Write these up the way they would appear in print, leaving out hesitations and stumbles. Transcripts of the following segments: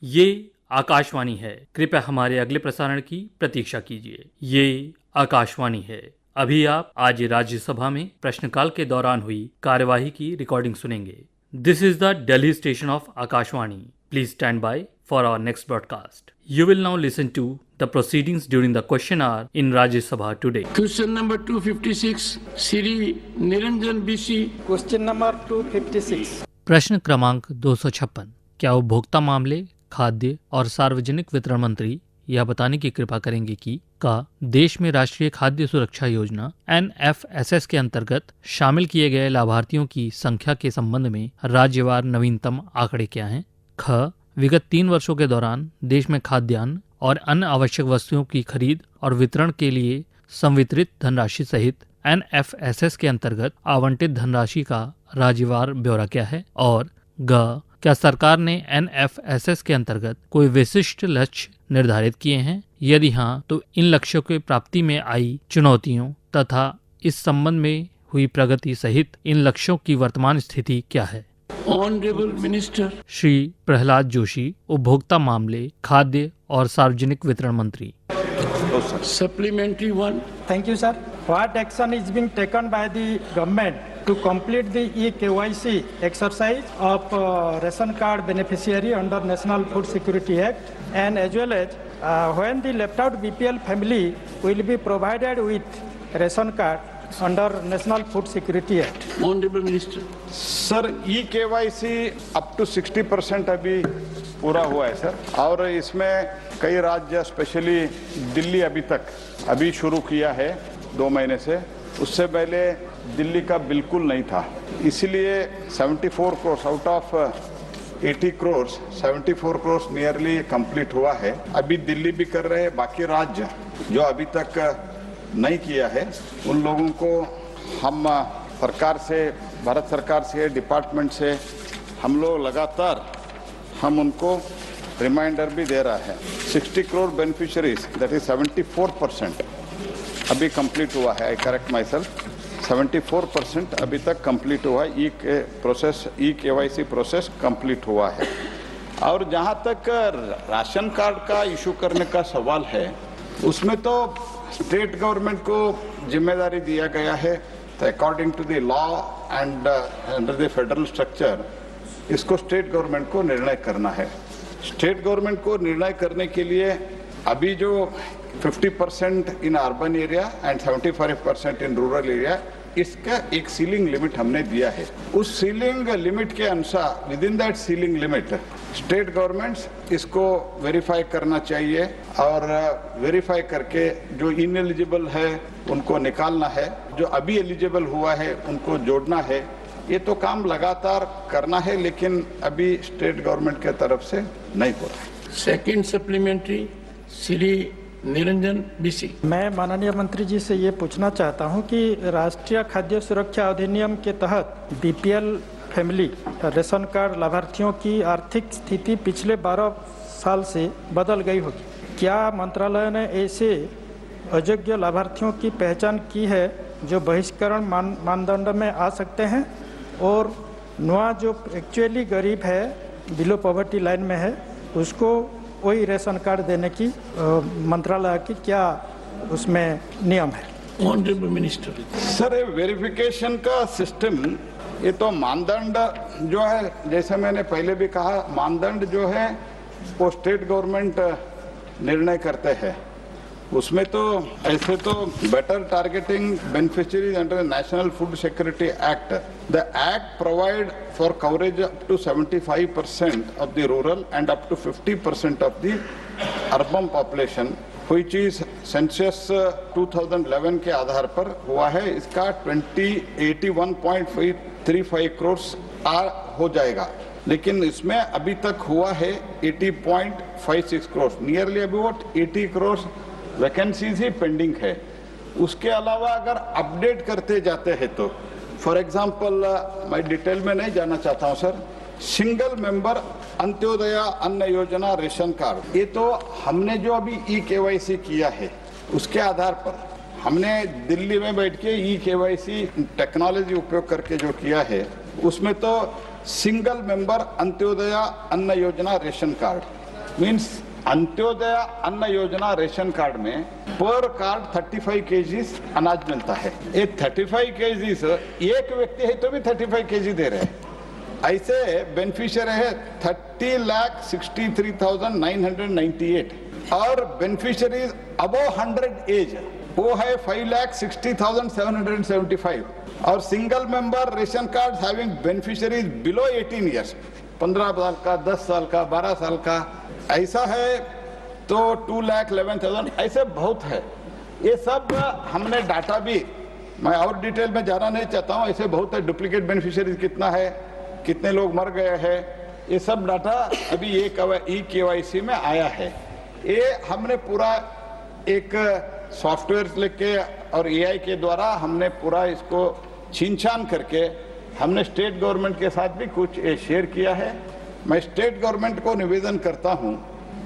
ये आकाशवाणी है। कृपया हमारे अगले प्रसारण की प्रतीक्षा कीजिए। ये आकाशवाणी है। अभी आप आज राज्यसभा में प्रश्नकाल के दौरान हुई कार्यवाही की रिकॉर्डिंग सुनेंगे। This is the Delhi station of Akashvani. Please stand by for our next broadcast. You will now listen to the proceedings during the question hour in Rajya Sabha today. Question number 256, Shri Niranjan BC. Question number 256। प्रश्न क्रमांक 256। क्या उपभोक्ता मामले, खाद्य और सार्वजनिक वितरण मंत्री यह बताने की कृपा करेंगे कि का देश में राष्ट्रीय खाद्य सुरक्षा योजना NFSS के अंतर्गत शामिल किए गए लाभार्थियों की संख्या के संबंध में राज्यवार नवीनतम आंकड़े क्या हैं? ख विगत 3 वर्षों के दौरान देश में खाद्यान्न और अन्य आवश्यक वस्तुओं की खरीद और वितरण के लिए संवितरित धनराशि सहित NFSS के अंतर्गत आवंटित धनराशि का राज्यवार ब्यौरा क्या है? और ग क्या सरकार ने NFSS के अंतर्गत कोई विशिष्ट लक्ष्य निर्धारित किए हैं? यदि हाँ, तो इन लक्ष्यों की प्राप्ति में आई चुनौतियों तथा इस संबंध में हुई प्रगति सहित इन लक्ष्यों की वर्तमान स्थिति क्या है? Honorable Minister. श्री प्रहलाद जोशी, उपभोक्ता मामले, खाद्य और सार्वजनिक वितरण मंत्री। Supplementary one. Thank you, sir. What action is being taken by the government to complete the eKYC exercise of ration card beneficiary under National Food Security Act, and as well as when the left out BPL family will be provided with ration card under National Food Security Act? Honorable Minister. Sir eKYC up to 60% अभी पूरा हुआ है sir, और इसमें कई राज्य specially Delhi अभी शुरू किया है 2 महीने से। उससे पहले दिल्ली का बिल्कुल नहीं था, इसीलिए 74 crore out of 80 crore 74 crore nearly complete हुआ है। अभी दिल्ली भी कर रहे हैं, बाकी राज्य जो अभी तक नहीं किया है उन लोगों को हम सरकार से, भारत सरकार से, डिपार्टमेंट से हम लोग लगातार हम उनको रिमाइंडर भी दे रहा है। 60 करोड़ बेनिफिशियरीज, दैट इज 74% अभी कंप्लीट हुआ है। आई करेक्ट माई सेल्फ, 74% अभी तक कंप्लीट हुआ है। eKYC प्रोसेस कंप्लीट हुआ है। और जहाँ तक राशन कार्ड का इशू करने का सवाल है, उसमें तो स्टेट गवर्नमेंट को जिम्मेदारी दिया गया है। तो according to the law and under the federal structure इसको स्टेट गवर्नमेंट को निर्णय करना है। स्टेट गवर्नमेंट को निर्णय करने के लिए अभी जो 50% in urban area and 75% in rural area, इसका एक सीलिंग लिमिट हमने दिया है। उस सीलिंग लिमिट के अनुसार, with in that ceiling limit, state governments इसको वेरीफाई करना चाहिए और वेरीफाई करके जो इनएलिजिबल है उनको निकालना है, जो अभी एलिजिबल हुआ है उनको जोड़ना है। ये तो काम लगातार करना है, लेकिन अभी स्टेट गवर्नमेंट के तरफ से नहीं हो रहा है। Second supplementary, Shri Niranjan BC। मैं माननीय मंत्री जी से ये पूछना चाहता हूँ कि राष्ट्रीय खाद्य सुरक्षा अधिनियम के तहत BPL फैमिली रेशन कार्ड लाभार्थियों की आर्थिक स्थिति पिछले 12 साल से बदल गई होगी। क्या मंत्रालय ने ऐसे अयोग्य लाभार्थियों की पहचान की है जो बहिष्करण मानदंड में आ सकते हैं, और नया जो एक्चुअली गरीब है, बिलो पॉवर्टी लाइन में है, उसको वही रेशन कार्ड देने की मंत्रालय की क्या उसमें नियम है? Honourable minister. सर, वेरिफिकेशन का सिस्टम, ये तो मानदंड जो है, जैसे मैंने पहले भी कहा, मानदंड जो है वो स्टेट गवर्नमेंट निर्णय करते हैं। उसमें तो ऐसे तो better targeting beneficiaries under national food security act, the act provide for coverage up to 75% of the rural and up to 50% of the urban population, which is census 2011 के आधार पर हुआ है। इसका 81.35 करोड़ हो जाएगा, लेकिन इसमें अभी तक हुआ है 80.56 करोड़, नियरली अभी वो 80 करोड़ वैकेंसीज ही पेंडिंग है। उसके अलावा अगर अपडेट करते जाते हैं तो, फॉर एग्जांपल, मैं डिटेल में नहीं जाना चाहता हूं सर, सिंगल मेंबर अंत्योदय अन्न योजना रेशन कार्ड, ये तो हमने जो अभी eKYC किया है उसके आधार पर हमने दिल्ली में बैठ के eKYC टेक्नोलॉजी उपयोग करके जो किया है, उसमें तो सिंगल मेंबर अंत्योदय अन्न योजना रेशन कार्ड, मीन्स अंत्योदय अन्न योजना रेशन कार्ड में पर कार्ड 35 केजीज अनाज मिलता है। ये 35 केजीज एक व्यक्ति है तो भी 35 केजी दे रहे हैं। ऐसे बेनिफिशियरी है 30,63,998 और बेनिफिशियरीज अबव 100 एज वो है 5,60,775 और single member ration card having beneficiaries below 18 years 15 साल का, 10 साल का, 12 साल का ऐसा है तो 2,11,000 ऐसे बहुत है। ये सब हमने डाटा भी, मैं और डिटेल में जाना नहीं चाहता हूँ, ऐसे बहुत है। डुप्लीकेट बेनिफिशियरीज कितना है, कितने लोग मर गए हैं, ये सब डाटा अभी ई-केवाईसी में आया है। ये हमने पूरा एक सॉफ्टवेयर लेके और एआई के द्वारा हमने पूरा इसको छीन-छान करके हमने स्टेट गवर्नमेंट के साथ भी कुछ शेयर किया है। मैं स्टेट गवर्नमेंट को निवेदन करता हूं,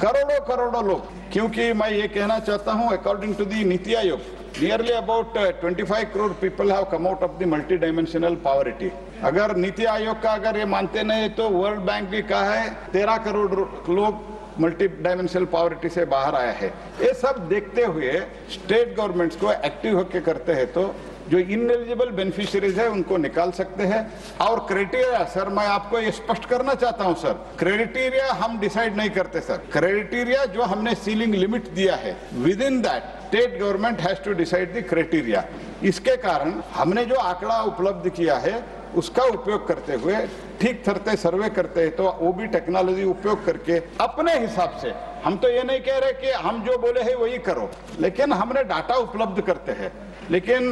करोड़ों करोड़ों लोग, क्योंकि मैं ये कहना चाहता हूं according to the NITI Aayog nearly about 25 crore people have come out of the multi dimensional poverty. अगर नीति आयोग का अगर ये मानते नहीं तो वर्ल्ड बैंक भी कहा है 13 करोड़ लोग मल्टी डायमेंशनल पॉवर्टी से बाहर आया है। ये सब देखते हुए स्टेट गवर्नमेंट्स को एक्टिव होकर करते हैं तो जो इनएलिजिबल बेनिफिशियरीज है उनको निकाल सकते हैं। और क्राइटेरिया सर मैं आपको ये स्पष्ट करना चाहता हूं सर, क्राइटेरिया हम डिसाइड नहीं करते सर। क्राइटेरिया जो हमने सीलिंग लिमिट दिया है within that state government has to decide the criteria. इसके कारण हमने जो आंकड़ा उपलब्ध किया है उसका उपयोग करते हुए ठीक तरते सर्वे करते हैं तो वो भी टेक्नोलॉजी उपयोग करके अपने हिसाब से, हम तो ये नहीं कह रहे कि हम जो बोले हैं वही करो, लेकिन हमने डाटा उपलब्ध करते हैं। लेकिन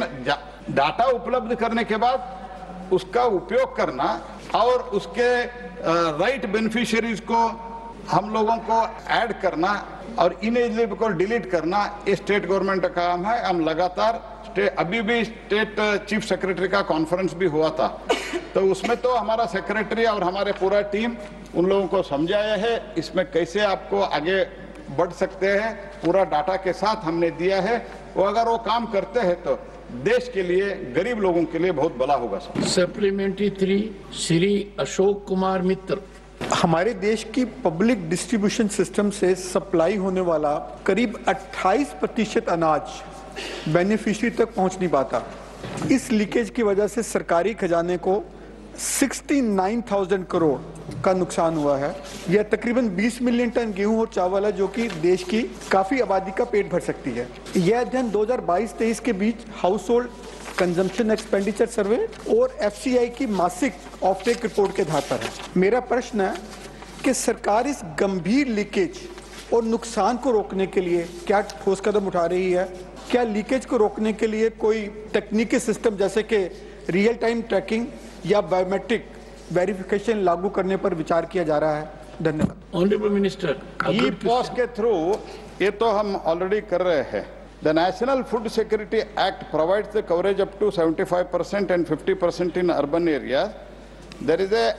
डाटा उपलब्ध करने के बाद उसका उपयोग करना और उसके राइट बेनिफिशियरीज को हम लोगों को ऐड करना और इनएलिजिबल को डिलीट करना ये स्टेट गवर्नमेंट का काम है। हम लगातार अभी भी स्टेट चीफ सेक्रेटरी का कॉन्फ्रेंस भी हुआ था तो उसमें तो हमारा सेक्रेटरी और हमारे पूरा टीम उन लोगों को समझाया है इसमें कैसे आपको आगे बढ़ सकते हैं। पूरा डाटा के साथ हमने दिया है, वो अगर वो काम करते हैं तो देश के लिए, गरीब लोगों के लिए बहुत भला होगा सर। सप्लीमेंट्री 3 श्री अशोक कुमार मित्र। हमारे देश की पब्लिक डिस्ट्रीब्यूशन सिस्टम से सप्लाई होने वाला करीब 28% अनाज बेनिफिशियरी तक पहुंच नहीं पाता। इस लीकेज की वजह से सरकारी खजाने को 69,000 करोड़ का नुकसान हुआ है। यह तकरीबन 20 मिलियन टन गेहूं और चावल है जो कि देश की काफी आबादी का पेट भर सकती है। यह अध्ययन 2022-23 के बीच हाउस होल्ड कंजम्पशन एक्सपेंडिचर सर्वे और FCI की मासिक ऑफटेक रिपोर्ट के आधार पर है। मेरा प्रश्न है कि सरकार इस गंभीर लीकेज और नुकसान को रोकने के लिए क्या ठोस कदम उठा रही है? क्या लीकेज को रोकने के लिए कोई तकनीकी सिस्टम जैसे कि रियल टाइम ट्रैकिंग या बायोमेट्रिक वेरिफिकेशन लागू करने पर विचार किया जा रहा है? धन्यवाद। ऑनरेबल मिनिस्टर, ई पॉस के थ्रू ये तो हम ऑलरेडी कर रहे हैं। The National Food Security Act provides the coverage up to 75% and 50% in urban areas. There is a,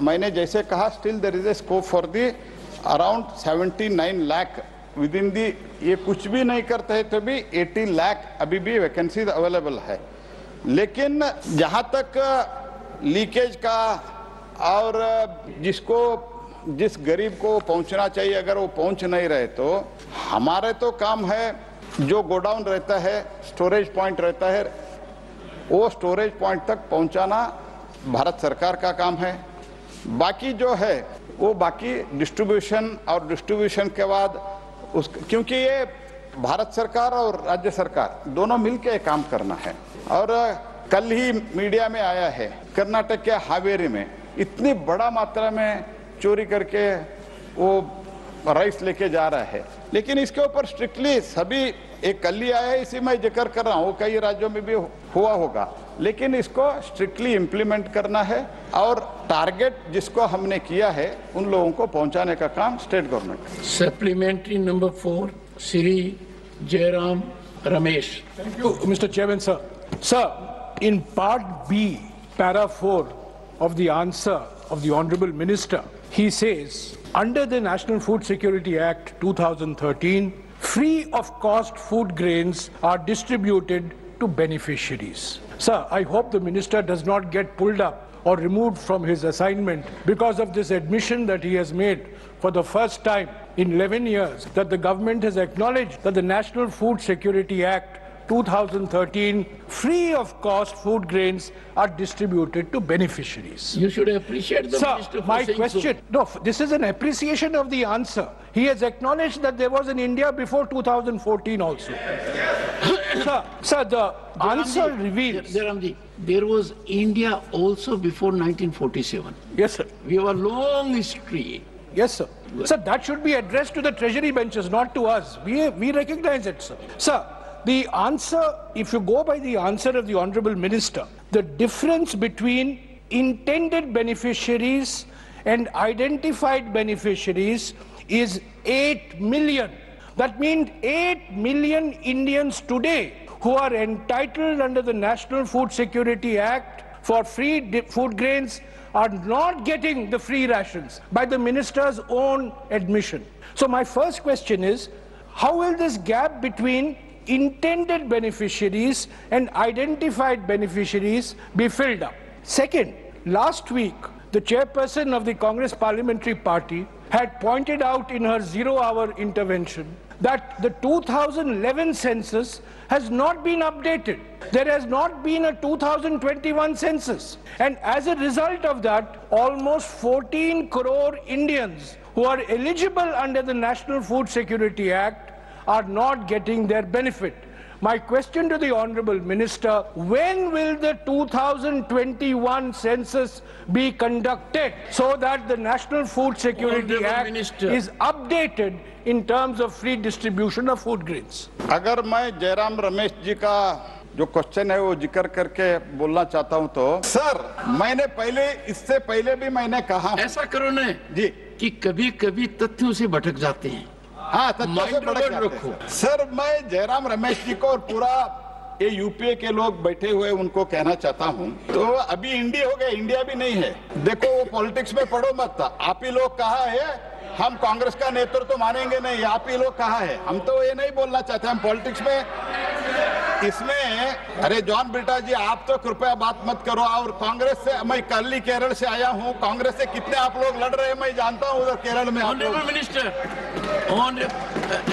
मैंने जैसे कहा, still there is a scope for the around 79 lakh within the, ये कुछ भी नहीं करते हैं तो भी 80 लाख अभी भी वैकेंसीज अवेलेबल है। लेकिन जहाँ तक लीकेज का और जिस गरीब को पहुँचना चाहिए अगर वो पहुँच नहीं रहे तो हमारे तो काम है, जो गोडाउन रहता है, स्टोरेज पॉइंट रहता है, वो स्टोरेज पॉइंट तक पहुंचाना भारत सरकार का काम है। बाकी जो है वो बाकी डिस्ट्रीब्यूशन और डिस्ट्रीब्यूशन के बाद क्योंकि ये भारत सरकार और राज्य सरकार दोनों मिलकर काम करना है। और कल ही मीडिया में आया है कर्नाटक के हावेरी में इतनी बड़ा मात्रा में चोरी करके वो राइस लेके जा रहा है, लेकिन इसके ऊपर स्ट्रिक्टली सभी, एक कल ही आया है इसी में जिक्र कर रहा हूँ, कई राज्यों में भी हुआ होगा, लेकिन इसको स्ट्रिक्टली इम्प्लीमेंट करना है और टारगेट जिसको हमने किया है उन लोगों को पहुंचाने का काम state government. Supplementary number 4 Shri Jairam Ramesh. Thank you, Mr. Chairman, sir. Sir, in Part B, Para 4 of the answer of the Honorable Minister, he says, under the National Food Security Act 2013, free of cost food grains are distributed to beneficiaries. Sir, I hope the Minister does not get pulled up or removed from his assignment because of this admission that he has made for the first time in 11 years that the government has acknowledged that the National Food Security Act 2013 free of cost food grains are distributed to beneficiaries. You should appreciate the Sir, minister for my saying question, no, this is an appreciation of the answer. He has acknowledged that there was an India before 2014 also. Sir, the answer reveals. There was India also before 1947. Yes, sir. We have a long history. Yes, sir. Sir, that should be addressed to the treasury benches, not to us. We recognize it, sir. Sir, the answer, if you go by the answer of the Honorable Minister, the difference between intended beneficiaries and identified beneficiaries is 8 million. That means 8 million Indians today who are entitled under the National Food Security Act for free food grains are not getting the free rations by the minister's own admission. So my first question is, how will this gap between intended beneficiaries and identified beneficiaries be filled up? Second, last week, the chairperson of the Congress Parliamentary Party had pointed out in her zero-hour intervention that the 2011 census has not been updated. There has not been a 2021 census. And as a result of that, almost 14 crore Indians who are eligible under the National Food Security Act are not getting their benefit. My question to the Honorable Minister, when will the 2021 census be conducted so that the National Food Security Honorable Act Minister. is updated in terms of free distribution of food grains? अगर मैं जयराम रमेश जी का जो question है वो जिक्र करके बोलना चाहता हूं तो सर मैंने पहले इससे पहले भी मैंने कहा ऐसा करो ना जी कि कभी कभी तथ्यों से भटक जाते हैं। हाँ तथ्यों से Mind भटक over जाते रखो। हैं। सर मैं जयराम रमेश जी को और पूरा ये यूपीए के लोग बैठे हुए उनको कहना चाहता हूँ तो अभी इंडिया हो गया इंडिया भी नहीं है। देखो वो पॉलिटिक्स में पढ़ो मत, आप ही लोग कहा है हम कांग्रेस का नेतृत्व तो मानेंगे नहीं, आप ही लोग कहा है, हम तो ये नहीं बोलना चाहते, हम पॉलिटिक्स में इसमें अरे जॉन ब्रिटा जी आप तो कृपया बात मत करो। और कांग्रेस से मैं कल केरल से आया हूँ, कांग्रेस से कितने आप लोग लड़ रहे हैं मैं जानता हूँ उधर केरल में। Honorable Minister, on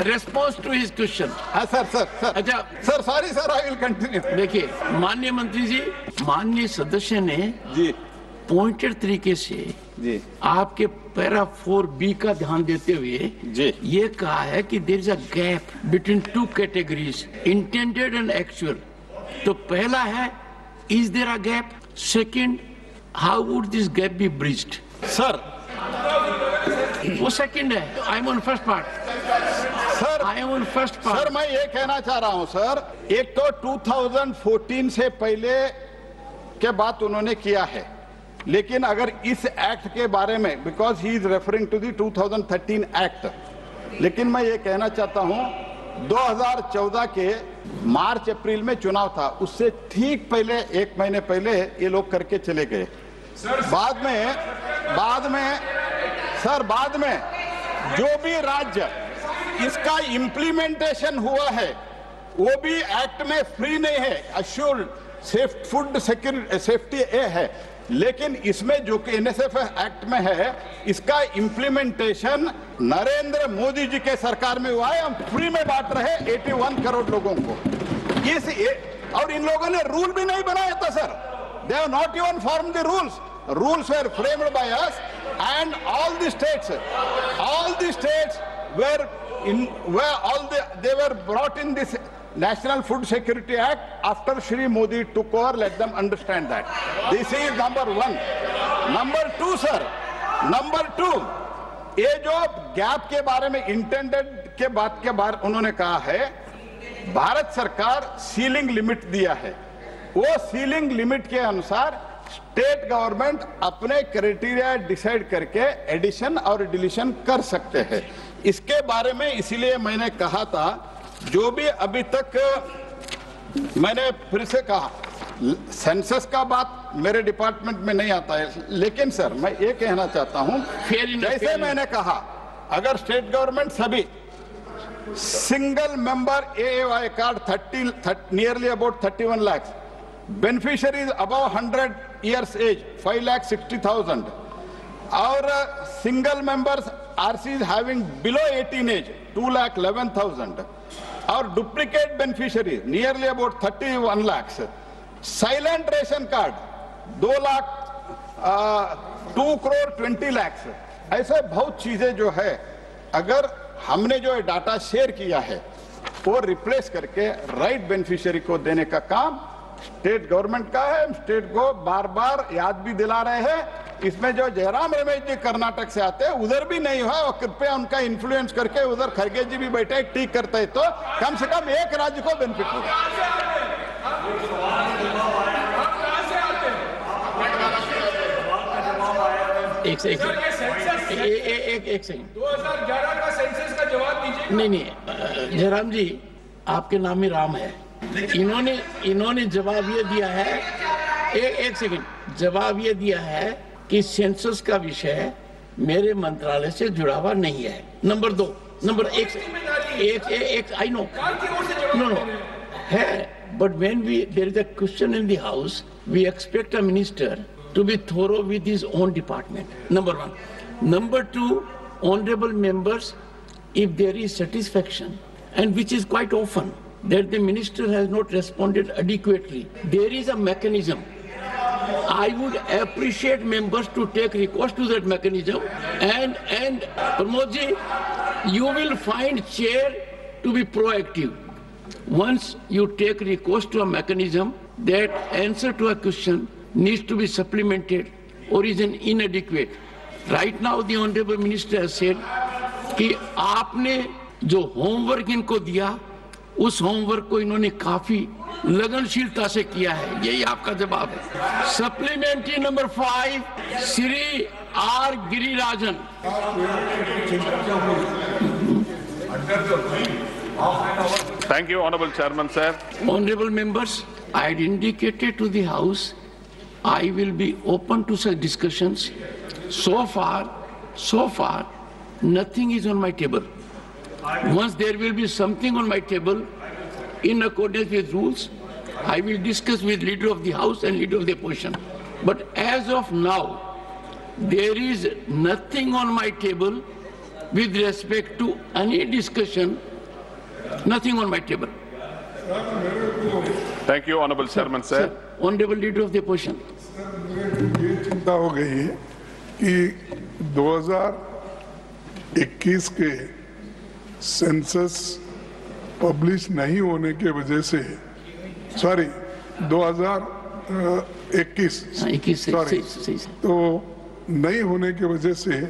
response to his question. हाँ सर सर सर अच्छा sir sorry sir I will continue. देखिए माननीय मंत्री जी, माननीय सदस्य ने जी पॉइंटेड तरीके से जी आपके पैरा 4B का ध्यान देते हुए जी ये कहा है कि there is a gap between two categories, intended and actual. तो पहला है is there a gap, second how would this gap be bridged? Sir वो सेकंड है, I am on first part, sir I am on first sir part. मैं ये कहना चाह रहा हूं सर, एक तो 2014 से पहले के बात उन्होंने किया है, लेकिन अगर इस एक्ट के बारे में because he is referring to the 2013 act, लेकिन मैं ये कहना चाहता हूं 2014 के मार्च अप्रैल में चुनाव था, उससे ठीक पहले एक महीने पहले ये लोग करके चले गए। बाद में जो भी राज्य इसका इम्प्लीमेंटेशन हुआ है वो भी एक्ट में फ्री नहीं है, अश्योर्ड फूड सिक्योरिटी सेफ्टी है, लेकिन इसमें जो कि एनएसएफ एक्ट में है इसका इम्प्लीमेंटेशन नरेंद्र मोदी जी के सरकार में हुआ है। हम फ्री में बांट रहे 81 करोड़ लोगों को और इन लोगों ने रूल भी नहीं बनाया था sir, they have not even form the rules were framed by us and all the states they were brought in this National Food Security Act after Shri Modi took over. Let them understand that. This is number one. Number two, sir. Number two, ये जो gap के बारे में intended के बात के बारे उन्होंने कहा है, भारत सरकार सीलिंग लिमिट दिया है, वो सीलिंग लिमिट के अनुसार स्टेट गवर्नमेंट अपने क्राइटेरिया डिसाइड करके एडिशन और डिलीशन कर सकते हैं। इसके बारे में इसीलिए मैंने कहा था, जो भी अभी तक मैंने फिर से कहा सेंसस का बात मेरे डिपार्टमेंट में नहीं आता है, लेकिन सर मैं ये कहना चाहता हूं जैसे मैंने कहा अगर स्टेट गवर्नमेंट सभी single member AAY card nearly about 31 lakhs, beneficiaries above 100 years age 5,60,000 और single members RCs having below 18 age, 2,11,000. Our duplicate beneficiaries, nearly about 31 lakhs. Silent ration card, 2 crore 20 lakhs. ऐसे बहुत चीजें जो है, अगर हमने जो डाटा शेयर किया है वो रिप्लेस करके राइट बेनिफिशियरी को देने का काम स्टेट गवर्नमेंट का है। स्टेट को बार बार याद भी दिला रहे हैं। इसमें जो जयराम रमेश जी कर्नाटक से आते हैं उधर भी नहीं हुआ, और कृपया उनका इन्फ्लुएंस करके उधर खड़गे जी भी बैठे ठीक करते हैं, तो कम से कम एक राज्य को बेनिफिट होगा। एक सेकंड 2011 का सेंसस का जवाब दीजिए। नहीं, जयराम जी आपके नाम ही राम है। इन्होंने जवाब ये दिया है, एक सेकंड, जवाब ये दिया है कि सेंसस का विषय मेरे मंत्रालय से जुड़ा हुआ नहीं है। नंबर 2, नंबर एक आई नो है, but when there is a question in the house we expect a minister to be thorough with his own department. Number 1. Number 2, honorable members, if there is satisfaction, and which is quite often, that the minister has not responded adequately, there is a mechanism. I would appreciate members to take recourse to that mechanism, and Pramod ji, you will find chair to be proactive. Once you take recourse to a mechanism, that answer to a question needs to be supplemented or is an inadequate. Right now the honorable minister has said कि आपने जो homework इनको दिया उस homework को इन्होंने काफी लगनशीलता से किया है, यही आपका जवाब है। Supplementary number 5, Shri R Girirajan. Thank you, Honorable Chairman, sir. Honorable members, I had indicated to the House I will be open to such discussions. So far, nothing is on my table. Once there will be something on my table, in accordance with rules, I will discuss with leader of the House and leader of the opposition. But as of now, there is nothing on my table with respect to any discussion, nothing on my table. Thank you, Honorable Chairman, sir. Honorable leader of the opposition. ये चिंता हो गई है कि 2021 के census publish नहीं होने के वजह से, सॉरी 2021 सॉरी, तो नहीं होने के वजह से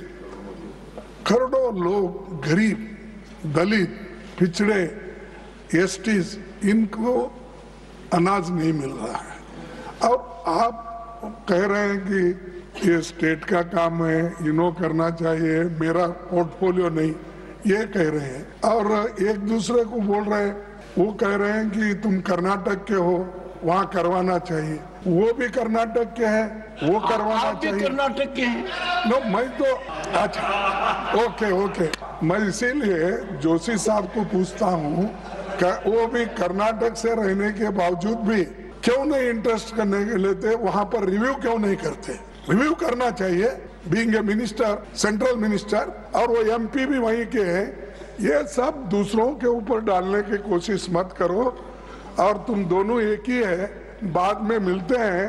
करोड़ों लोग, गरीब, दलित, पिछड़े, एसटीज, इनको अनाज नहीं मिल रहा है। और आप कह रहे हैं कि ये स्टेट का काम है, इन्हों करना चाहिए, मेरा पोर्टफोलियो नहीं, ये कह रहे हैं। और एक दूसरे को बोल रहे हैं, वो कह रहे हैं कि तुम कर्नाटक के हो, वहाँ करवाना चाहिए, वो भी कर्नाटक के हैं, वो करवाना चाहिए। कर्नाटक के हैं? नो, मैं तो अच्छा, ओके, मैं इसीलिए जोशी साहब को पूछता हूँ कि वो भी कर्नाटक से रहने के बावजूद भी क्यों नहीं इंटरेस्ट करने के लेते, वहां पर रिव्यू क्यों नहीं करते? रिव्यू करना चाहिए, being a minister, central minister, और वो एमपी भी वहीं के हैं। ये सब दूसरों के ऊपर डालने की कोशिश मत करो, और तुम दोनों एक ही है, बाद में मिलते हैं,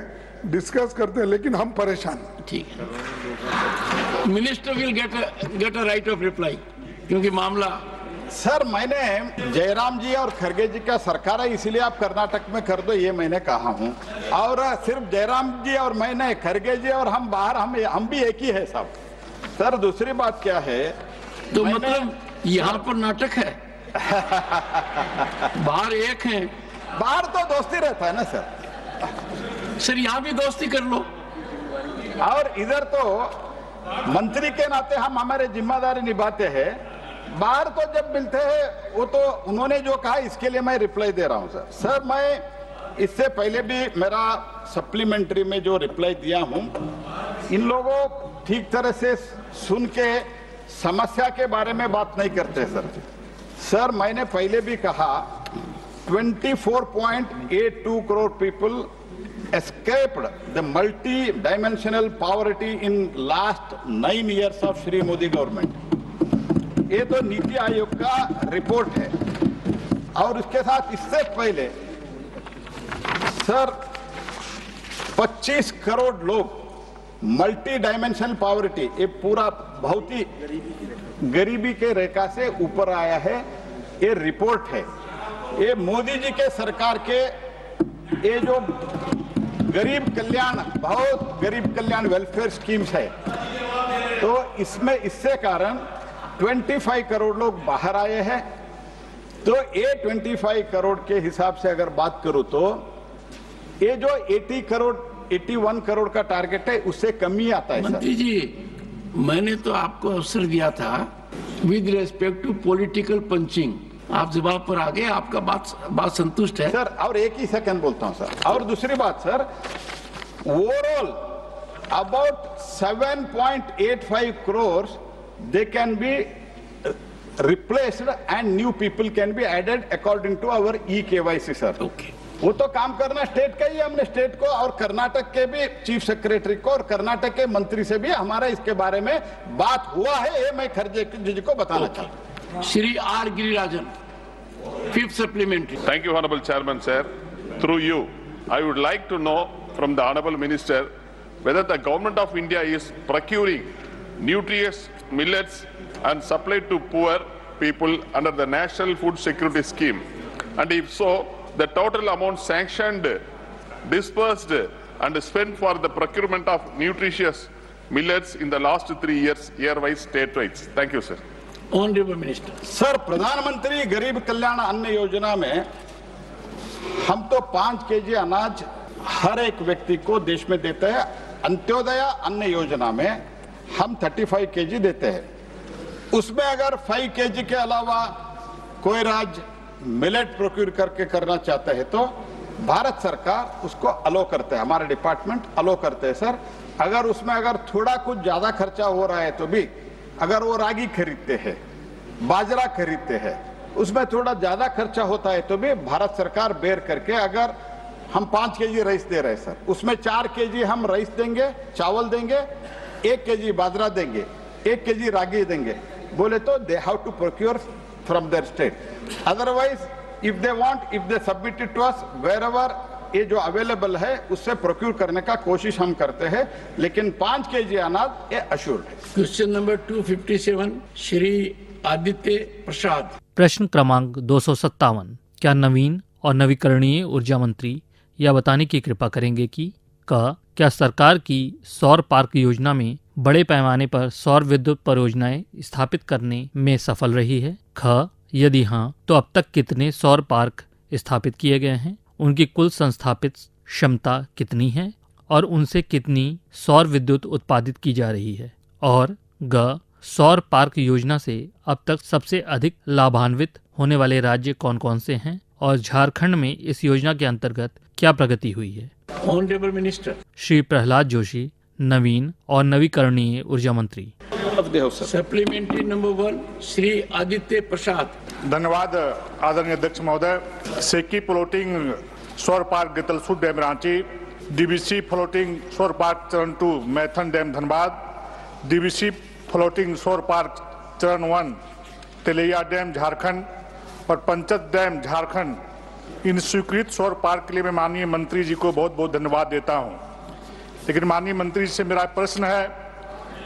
डिस्कस करते हैं, लेकिन हम परेशान। ठीक है, minister will get a right of reply, क्योंकि मामला सर मैंने जयराम जी और खड़गे जी का सरकार है इसलिए आप कर्नाटक में कर दो, ये मैंने कहा हूँ। और सिर्फ जयराम जी और मैं नहीं, खड़गे जी और हम बाहर, हम भी एक ही है सब। सर दूसरी बात क्या है, तो मतलब यहाँ पर नाटक है बाहर एक है, बाहर तो दोस्ती रहता है ना सर। सर यहाँ भी दोस्ती कर लो, और इधर तो मंत्री के नाते हम हमारे जिम्मेदारी निभाते हैं। बाहर तो जब मिलते हैं वो तो उन्होंने जो कहा इसके लिए मैं रिप्लाई दे रहा हूं सर। सर मैं इससे पहले भी मेरा सप्लीमेंट्री में जो रिप्लाई दिया हूं, इन लोगों ठीक तरह से सुन के समस्या के बारे में बात नहीं करते सर मैंने पहले भी कहा 24.82 crore people escaped the multi-dimensional poverty in last 9 years of Shri Modi government. ये तो नीति आयोग का रिपोर्ट है। और उसके साथ इससे पहले सर 25 करोड़ लोग मल्टी डायमेंशनल पॉवर्टी, ये पूरा बहुत ही गरीबी के रेखा से ऊपर आया है, ये रिपोर्ट है। ये मोदी जी के सरकार के ये जो गरीब कल्याण, बहुत गरीब कल्याण वेलफेयर स्कीम्स है, तो इसमें इससे कारण 25 करोड़ लोग बाहर आए हैं। तो ये 25 करोड़ के हिसाब से अगर बात करूं तो ये जो 81 करोड़ का टारगेट है उससे कम ही आता है। मंत्री जी, मैंने तो आपको अवसर दिया था with respect to political punching, आप जवाब पर आ गए, आपका बात संतुष्ट है सर। और एक ही सेकंड बोलता हूं सर। और दूसरी बात sir, overall about 7.85 crores they can be replaced and new people can be added according to our eKYC sir. Okay, वो तो काम करना स्टेट का ही, हमने स्टेट को और कर्नाटक के भी चीफ सेक्रेटरी को और कर्नाटक के मंत्री से भी हमारा इसके बारे में बात हुआ है, ये मैं खरगे जी को बताना चाहता हूं। Shri R Girirajan, 5th supplementary. Thank you, Honorable Chairman, sir. Through you, I would like to know from the Honorable Minister whether the Government of India is procuring nutritious millets and supplied to poor people under the National Food Security Scheme. And if so, the total amount sanctioned, dispersed and spent for the procurement of nutritious millets in the last 3 years, year-wise, state-wise. Thank you, sir. Honorable Minister. Sir, प्रधानमंत्री गरीब कल्याण अन्न योजना में हम तो 5 kg अनाज हर एक व्यक्ति को देश में देते हैं। अंत्योदय अन्न योजना में हम 35 kg देते हैं। उसमें अगर 5 kg के अलावा कोई राज्य मिलेट प्रोक्यूर करके करना चाहते हैं तो भारत सरकार उसको अलो करते हैं, हमारे डिपार्टमेंट अलो करते हैं सर। अगर उसमें अगर थोड़ा कुछ ज्यादा खर्चा हो रहा है तो भी, अगर वो रागी खरीदते हैं, बाजरा खरीदते हैं, उसमें थोड़ा ज्यादा खर्चा होता है तो भी भारत सरकार बेयर करके, अगर हम 5 kg राइस दे रहे हैं सर, उसमें 4 kg हम राइस देंगे, चावल देंगे, 1 kg बाजरा देंगे, 1 kg रागी देंगे, बोले तो they have to procure from their state. Otherwise if they want, if they submit it to us, wherever ये जो अवेलेबल है उससे प्रोक्योर करने का कोशिश हम करते हैं, लेकिन 5 kg अनाज ये अश्योर्ड है। क्वेश्चन नंबर 257, श्री आदित्य प्रसाद। प्रश्न क्रमांक 257, क्या नवीन और नवीकरणीय ऊर्जा मंत्री यह बताने की कृपा करेंगे कि क्या सरकार की सौर पार्क योजना में बड़े पैमाने पर सौर विद्युत परियोजनाएं स्थापित करने में सफल रही है? यदि हाँ, तो अब तक कितने सौर पार्क स्थापित किए गए हैं, उनकी कुल संस्थापित क्षमता कितनी है और उनसे कितनी सौर विद्युत उत्पादित की जा रही है? और सौर पार्क योजना से अब तक सबसे अधिक लाभान्वित होने वाले राज्य कौन कौन से हैं और झारखंड में इस योजना के अंतर्गत क्या प्रगति हुई है? ऑनरेबल मिनिस्टर श्री प्रहलाद जोशी, नवीन और नवीकरणीय ऊर्जा मंत्री। Supplementary number 1, Shri Aditya Prasad. धन्यवाद आदरणीय अध्यक्ष महोदय। सेकी फ्लोटिंग सौर park Getalsud dam Ranchi, DVC floating सौर पार्क चरण 2 Maithon dam Dhanbad, DVC floating सौर पार्क चरण 1 तेलैया डैम झारखंड और पंचत डैम झारखंड, इन स्वीकृत सौर पार्क के लिए मैं माननीय मंत्री जी को बहुत बहुत धन्यवाद देता हूं। लेकिन माननीय मंत्री जी से मेरा प्रश्न है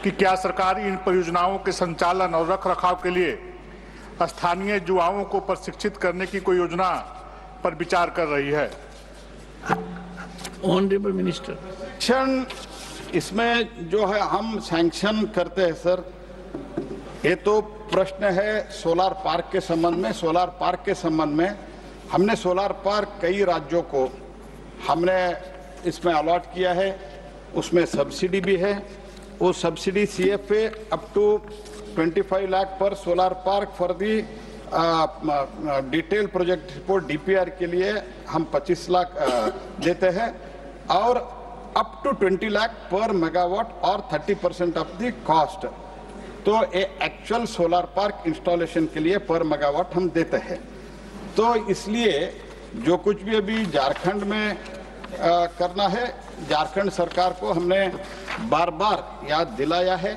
कि क्या सरकार इन परियोजनाओं के संचालन और रख रखाव के लिए स्थानीय युवाओं को प्रशिक्षित करने की कोई योजना पर विचार कर रही है? Honourable minister. इसमें जो है हम सैंक्शन करते हैं सर, ये तो प्रश्न है सोलार पार्क के संबंध में। सोलार पार्क के संबंध में हमने सोलार पार्क कई राज्यों को हमने इसमें अलॉट किया है, उसमें सब्सिडी भी है। वो subsidy CFA up to 25 lakh पर solar park for the detail project report DPR के लिए हम 25 लाख देते हैं और अप टू 20 लाख पर मेगावाट और 30% ऑफ द कॉस्ट। तो ये एक्चुअल सोलार पार्क इंस्टॉलेशन के लिए पर मेगावाट हम देते हैं। तो इसलिए जो कुछ भी अभी झारखंड में करना है, झारखंड सरकार को हमने बार बार याद दिलाया है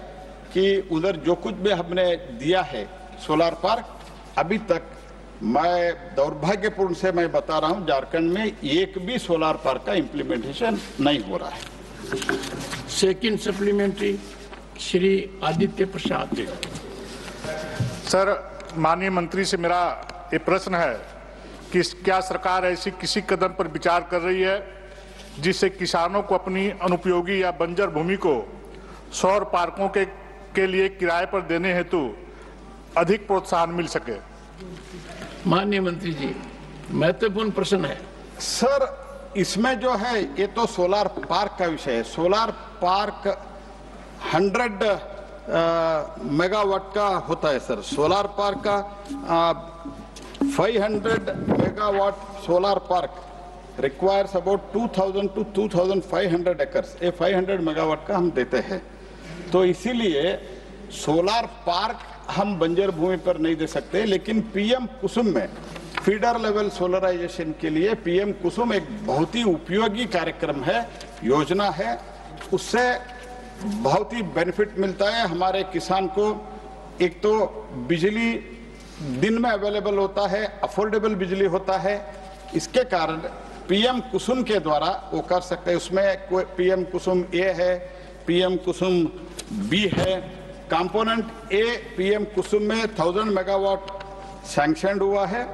कि उधर जो कुछ भी हमने दिया है सोलार पार्क, अभी तक मैं दुर्भाग्यपूर्ण से मैं बता रहा हूं, झारखंड में एक भी सोलार पार्क का इम्प्लीमेंटेशन नहीं हो रहा है। Second supplementary Shri Aditya Prasad ji. Sir, माननीय मंत्री से मेरा ये प्रश्न है कि क्या सरकार ऐसी किसी कदम पर विचार कर रही है जिससे किसानों को अपनी अनुपयोगी या बंजर भूमि को सौर पार्कों के लिए किराए पर देने हेतु अधिक प्रोत्साहन मिल सके? माननीय मंत्री जी, महत्वपूर्ण प्रश्न है। सर, इसमें जो है ये तो सोलार पार्क का विषय है। सोलार पार्क 100 मेगावाट का होता है सर। सोलार पार्क का 500 megawatt solar park requires about 2000 to 2500 acres. ये 500 मेगावाट का हम देते हैं, तो इसीलिए सोलार पार्क हम बंजर भूमि पर नहीं दे सकते। लेकिन पीएम कुसुम में फीडर लेवल सोलराइजेशन के लिए पीएम कुसुम एक बहुत ही उपयोगी कार्यक्रम है, योजना है। उससे बहुत ही बेनिफिट मिलता है हमारे किसान को। एक तो बिजली दिन में अवेलेबल होता है, अफोर्डेबल बिजली होता है। इसके कारण पीएम कुसुम के द्वारा वो कर सकते हैं। उसमें कोई पीएम कुसुम ए है, पीएम कुसुम बी है। कंपोनेंट ए पीएम कुसुम में 1000 मेगावाट सैंक्शन हुआ है,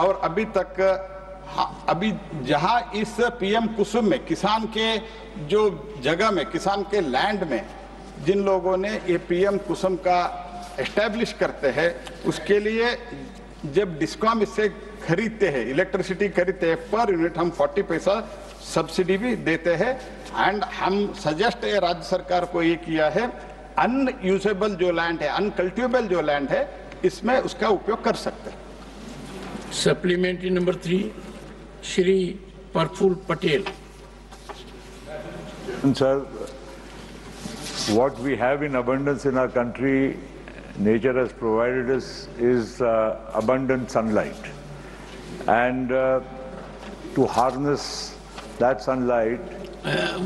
और अभी तक अभी जहां इस पीएम कुसुम में किसान के जो जगह में, किसान के लैंड में जिन लोगों ने ये पीएम कुसुम का एस्टैब्लिश करते हैं, उसके लिए जब डिस्कॉम इससे खरीदते हैं, इलेक्ट्रिसिटी खरीदते हैं, पर यूनिट हम 40 पैसा सब्सिडी भी देते हैं। एंड हम सजेस्ट राज्य सरकार को ये किया है, अनयूजेबल जो लैंड है, अनकल्टिवेबल जो लैंड है, इसमें उसका उपयोग कर सकते हैं। Supplementary number 3 Shri Praful Patel. Sir, what we have in abundance in our country, nature has provided us, is abundant sunlight, and to harness that sunlight.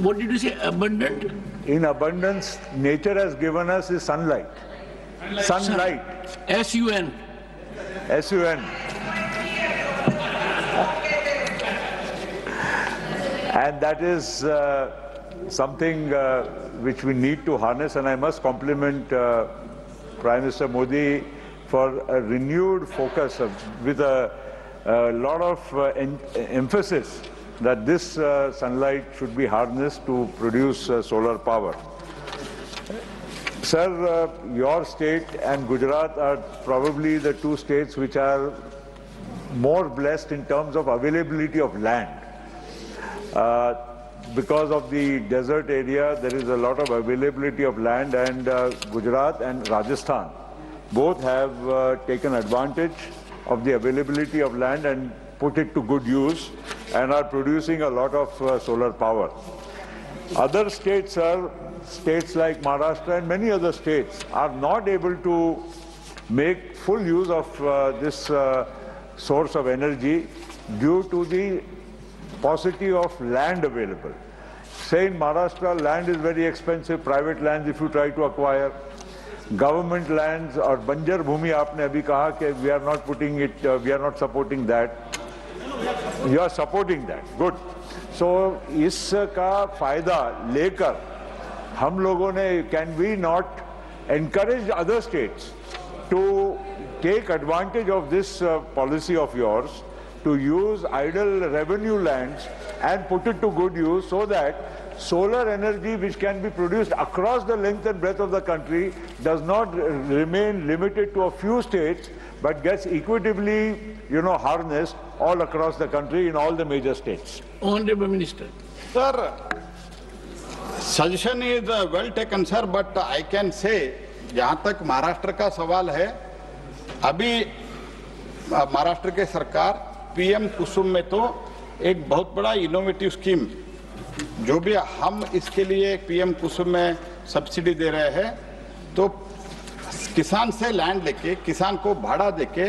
What did you say? Abundant? In abundance, nature has given us is sunlight. Sunlight. SUN. SUN. And that is something which we need to harness, and I must compliment Prime Minister Modi for a renewed focus with a lot of emphasis that this sunlight should be harnessed to produce solar power. Sir, your state and Gujarat are probably the two states which are more blessed in terms of availability of land. Because of the desert area, there is a lot of availability of land, and Gujarat and Rajasthan both have taken advantage of the availability of land and put it to good use and are producing a lot of solar power. Other states, sir, states like Maharashtra and many other states are not able to make full use of this source of energy due to the paucity of land available. Say in Maharashtra, land is very expensive, private lands if you try to acquire. Government lands or banjar bhumi, आपने अभी कहा कि we are not putting it, we are not supporting that. You are supporting that, good. So इसका फायदा लेकर हम लोगों ने, can we not encourage other states to take advantage of this policy of yours, to use idle revenue lands and put it to good use, so that solar energy which can be produced across the length and breadth of the country does not remain limited to a few states, but gets equitably, harnessed all across the country in all the major states. Honorable Minister. Sir, suggestion is well taken, sir, but I can say, जहाँ तक महाराष्ट्र का सवाल है, अभी महाराष्ट्र के सरकार PM कुसुम में तो एक बहुत बड़ा इनोवेटिव स्कीम, जो भी हम इसके लिए पीएम कुसुम में सब्सिडी दे रहे हैं, तो किसान से लैंड लेके, किसान को भाड़ा देके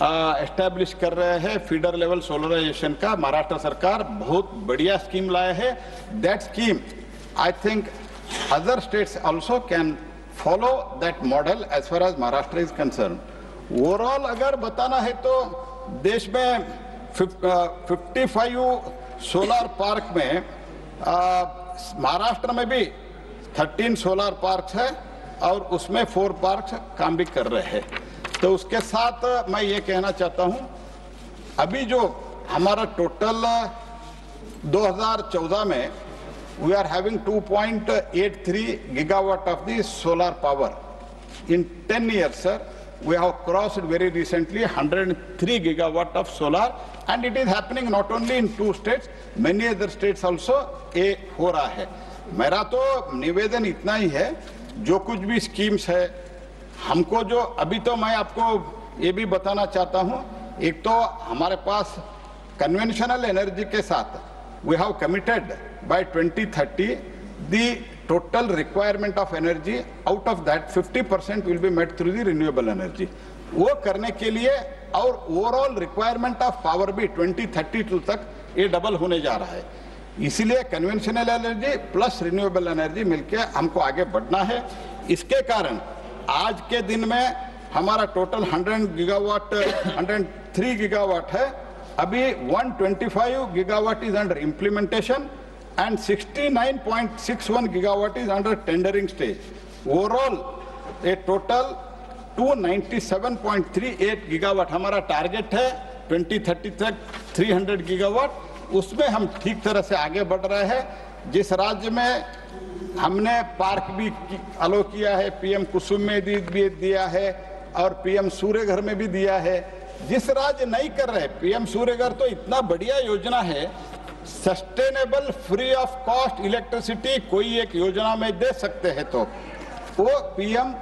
एस्टैब्लिश कर रहे हैं फीडर लेवल सोलराइजेशन का। महाराष्ट्र सरकार बहुत बढ़िया स्कीम लाया है। That scheme I think other states also can follow that model as far as Maharashtra is concerned. Overall अगर बताना है तो देश में 55 सोलर पार्क में महाराष्ट्र में भी 13 सोलर पार्क है और उसमें 4 पार्क काम भी कर रहे हैं। तो उसके साथ मैं ये कहना चाहता हूँ अभी जो हमारा टोटल 2014 में we are having 2.83 gigawatt of the solar power. In 10 years, sir, we have crossed very recently 103 gigawatt of solar, and it is happening not only in 2 states, many other states also ये हो रहा है। मेरा तो निवेदन इतना ही है, जो कुछ भी स्कीम्स है हमको जो अभी तो मैं आपको ये भी बताना चाहता हूँ, एक तो हमारे पास कन्वेंशनल एनर्जी के साथ we have committed by 2030 the total requirement of energy, out of that 50% will be met through the renewable energy. वो करने के लिए और ओवरऑल रिक्वायरमेंट ऑफ पावर भी 2032 तक ये डबल होने जा रहा है। इसीलिए conventional energy plus renewable energy मिलके हमको आगे बढ़ना है। इसके कारण आज के दिन में हमारा टोटल 103 गीगावाट है। अभी 125 gigawatt is under implementation and 69.61 gigawatt is under tendering stage. Overall, a total 297.38 gigawatt हमारा टारगेट है 2030 तक 300 gigawatt। उसमें हम ठीक तरह से आगे बढ़ रहे हैं। जिस राज्य में हमने पार्क भी अलो किया है, पीएम कुसुम में भी दिया है और पीएम सूर्य घर में भी दिया है। जिस राज्य नहीं कर रहे, पीएम सूर्य घर तो इतना बढ़िया योजना है, sustainable free of cost electricity कोई एक योजना में दे सकते हैं तो वो पीएम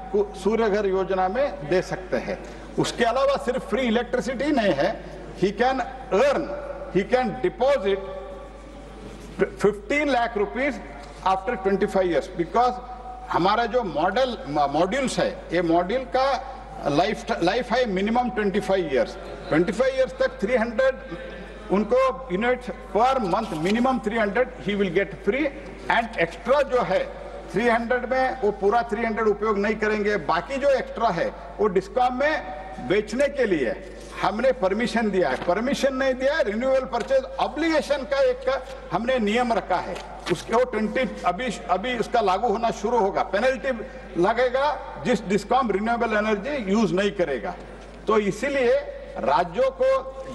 सूर्य घर योजना में दे सकते हैं। उसके अलावा सिर्फ फ्री इलेक्ट्रिसिटी नहीं है, he can earn, he can deposit 15 lakh rupees after 25 years, because हमारा जो मॉड्यूल्स है, ये मॉड्यूल का लाइफ है मिनिमम 25 ईयर्स। 25 ईयर्स तक 300 उनको units per month minimum 300 he will get free, and extra जो है 300 में वो पूरा 300 उपयोग नहीं करेंगे, बाकी जो एक्स्ट्रा है वो डिस्कॉम में बेचने के लिए हमने परमिशन दिया है। परमिशन नहीं दिया है, रिन्यूएबल परचेज ऑब्लिगेशन का एक हमने नियम रखा है, उसके वो 20 अभी उसका लागू होना शुरू होगा। पेनल्टी लगेगा जिस डिस्कॉम रिन्यूएबल एनर्जी यूज नहीं करेगा। तो इसीलिए राज्यों को,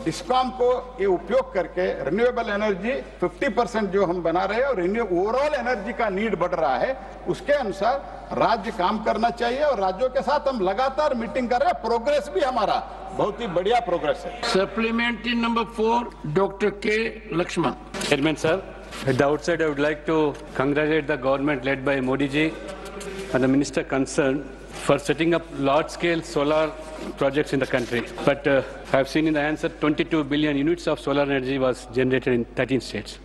डिस्कॉम को ये उपयोग करके रिन्यूएबल एनर्जी 50% जो हम बना रहे हैं और ओवरऑल एनर्जी का नीड बढ़ रहा है, उसके अनुसार राज्य काम करना चाहिए और राज्यों के साथ हम लगातार मीटिंग कर रहे हैं। प्रोग्रेस भी हमारा बहुत ही बढ़िया प्रोग्रेस है। सप्लीमेंट्री नंबर 4 डॉक्टर के Lakshman. Chairman sir, at the outset I would like to congratulate the government led by Modi ji and the minister concerned for setting up large-scale solar projects in the country. But I have seen in the answer 22 billion units of solar energy was generated in 13 states.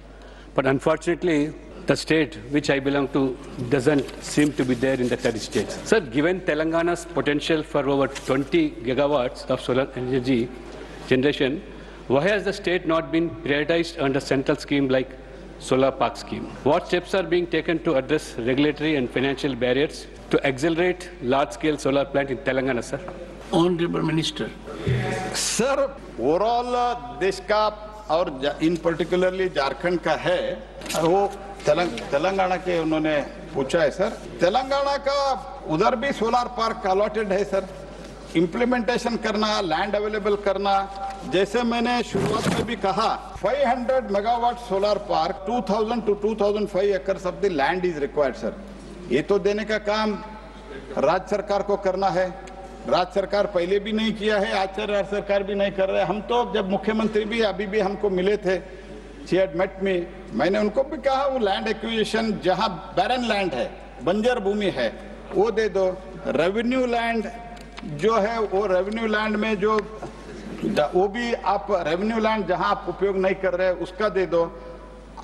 But unfortunately, the state which I belong to doesn't seem to be there in the 30 states. Sir, given Telangana's potential for over 20 gigawatts of solar energy generation, why has the state not been prioritized under central scheme like Solar Park scheme? What steps are being taken to address regulatory and financial barriers to accelerate large-scale solar plant in Telangana, sir? Honorable Minister. Sir, overall देश का और in particularly Jharkhand का है, वो तेलंगाना के उन्होंने पूछा है सर। तेलंगाना का उधर भी सोलार पार्क अलॉटेड है सर। इम्प्लीमेंटेशन करना, लैंड अवेलेबल करना, जैसे मैंने शुरुआत में भी कहा 500 megawatt solar park 2000 to 2005 acres of the land is required sir. ये तो देने का काम राज्य सरकार को करना है। राज्य सरकार पहले भी नहीं किया है, आज राज्य सरकार भी नहीं कर रहे। हम तो जब मुख्यमंत्री भी अभी भी हमको मिले थे, शी हैड मेट मी, मैंने उनको भी कहा वो लैंड एक्विजिशन जहां बैरन लैंड है, बंजर भूमि है, वो दे दो। रेवेन्यू लैंड जो है वो रेवेन्यू लैंड में जो वो भी आप रेवेन्यू लैंड जहां आप उपयोग नहीं कर रहे उसका दे दो।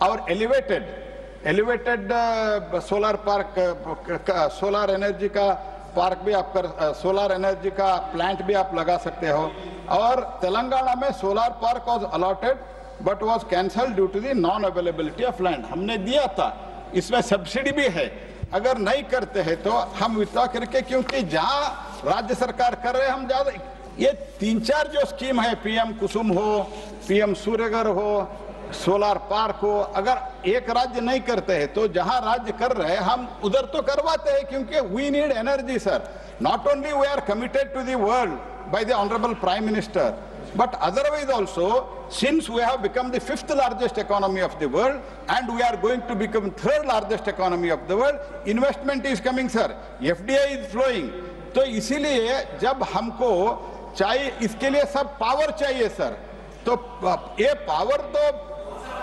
और elevated solar park, solar energy का पार्क भी आप कर, सोलर एनर्जी का प्लांट भी आप लगा सकते हो। और तेलंगाना में solar park was allotted but was cancelled due to the non availability of land. हमने दिया था, इसमें सब्सिडी भी है। अगर नहीं करते हैं तो हम विथड्रॉ करके, क्योंकि जहां राज्य सरकार कर रहे हैं हम ज्यादा, ये 3-4 जो स्कीम है, पीएम कुसुम हो, पीएम सूर्यघर हो, सोलार पार्क हो, अगर एक राज्य नहीं करते हैं तो जहां राज्य कर रहे हैं हम उधर तो करवाते हैं, क्योंकि we need energy sir. Not only we are committed to the world by the honourable prime minister, but otherwise also, since we have become the 5th largest economy of the world and we are going to become 3rd largest economy of the world, investment is coming sir, FDI is flowing. तो इसीलिए जब हमको चाहिए, इसके लिए सब power चाहिए sir, तो ये पावर तो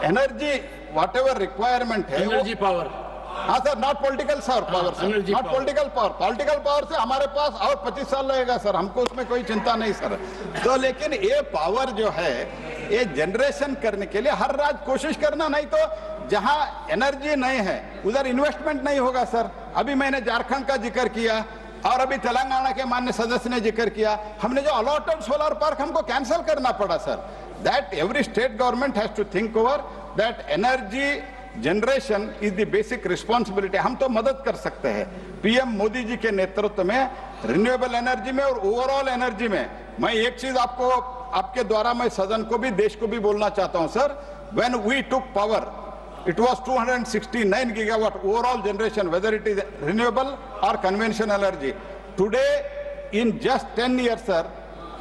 एनर्जी वॉट एवर रिक्वायरमेंट है, एनर्जी पावर, हाँ sir, not political sir power sir, not political power. Political power से हमारे पास और 25 साल लगेगा सर, हमको उसमें कोई चिंता नहीं सर. तो लेकिन ये पावर जो है ये जनरेशन करने के लिए हर राज्य कोशिश करना, नहीं तो जहां एनर्जी नहीं है उधर इन्वेस्टमेंट नहीं होगा सर. अभी मैंने झारखंड का जिक्र किया और अभी तेलंगाना के माननीय सदस्य ने जिक्र किया, हमने जो अलॉटेड सोलर पार्क हमको कैंसिल करना पड़ा sir. That every state government has to think over that energy generation is the basic responsibility. हम तो मदद कर सकते हैं पीएम मोदी जी के नेतृत्व में रिन्यूएबल एनर्जी में और ओवरऑल एनर्जी में. मैं एक चीज आपको, आपके द्वारा मैं सदन को भी, देश को भी बोलना चाहता हूं sir. When we took power it was 269 gigawatt overall generation, whether it is renewable or conventional energy. Today in just 10 years sir,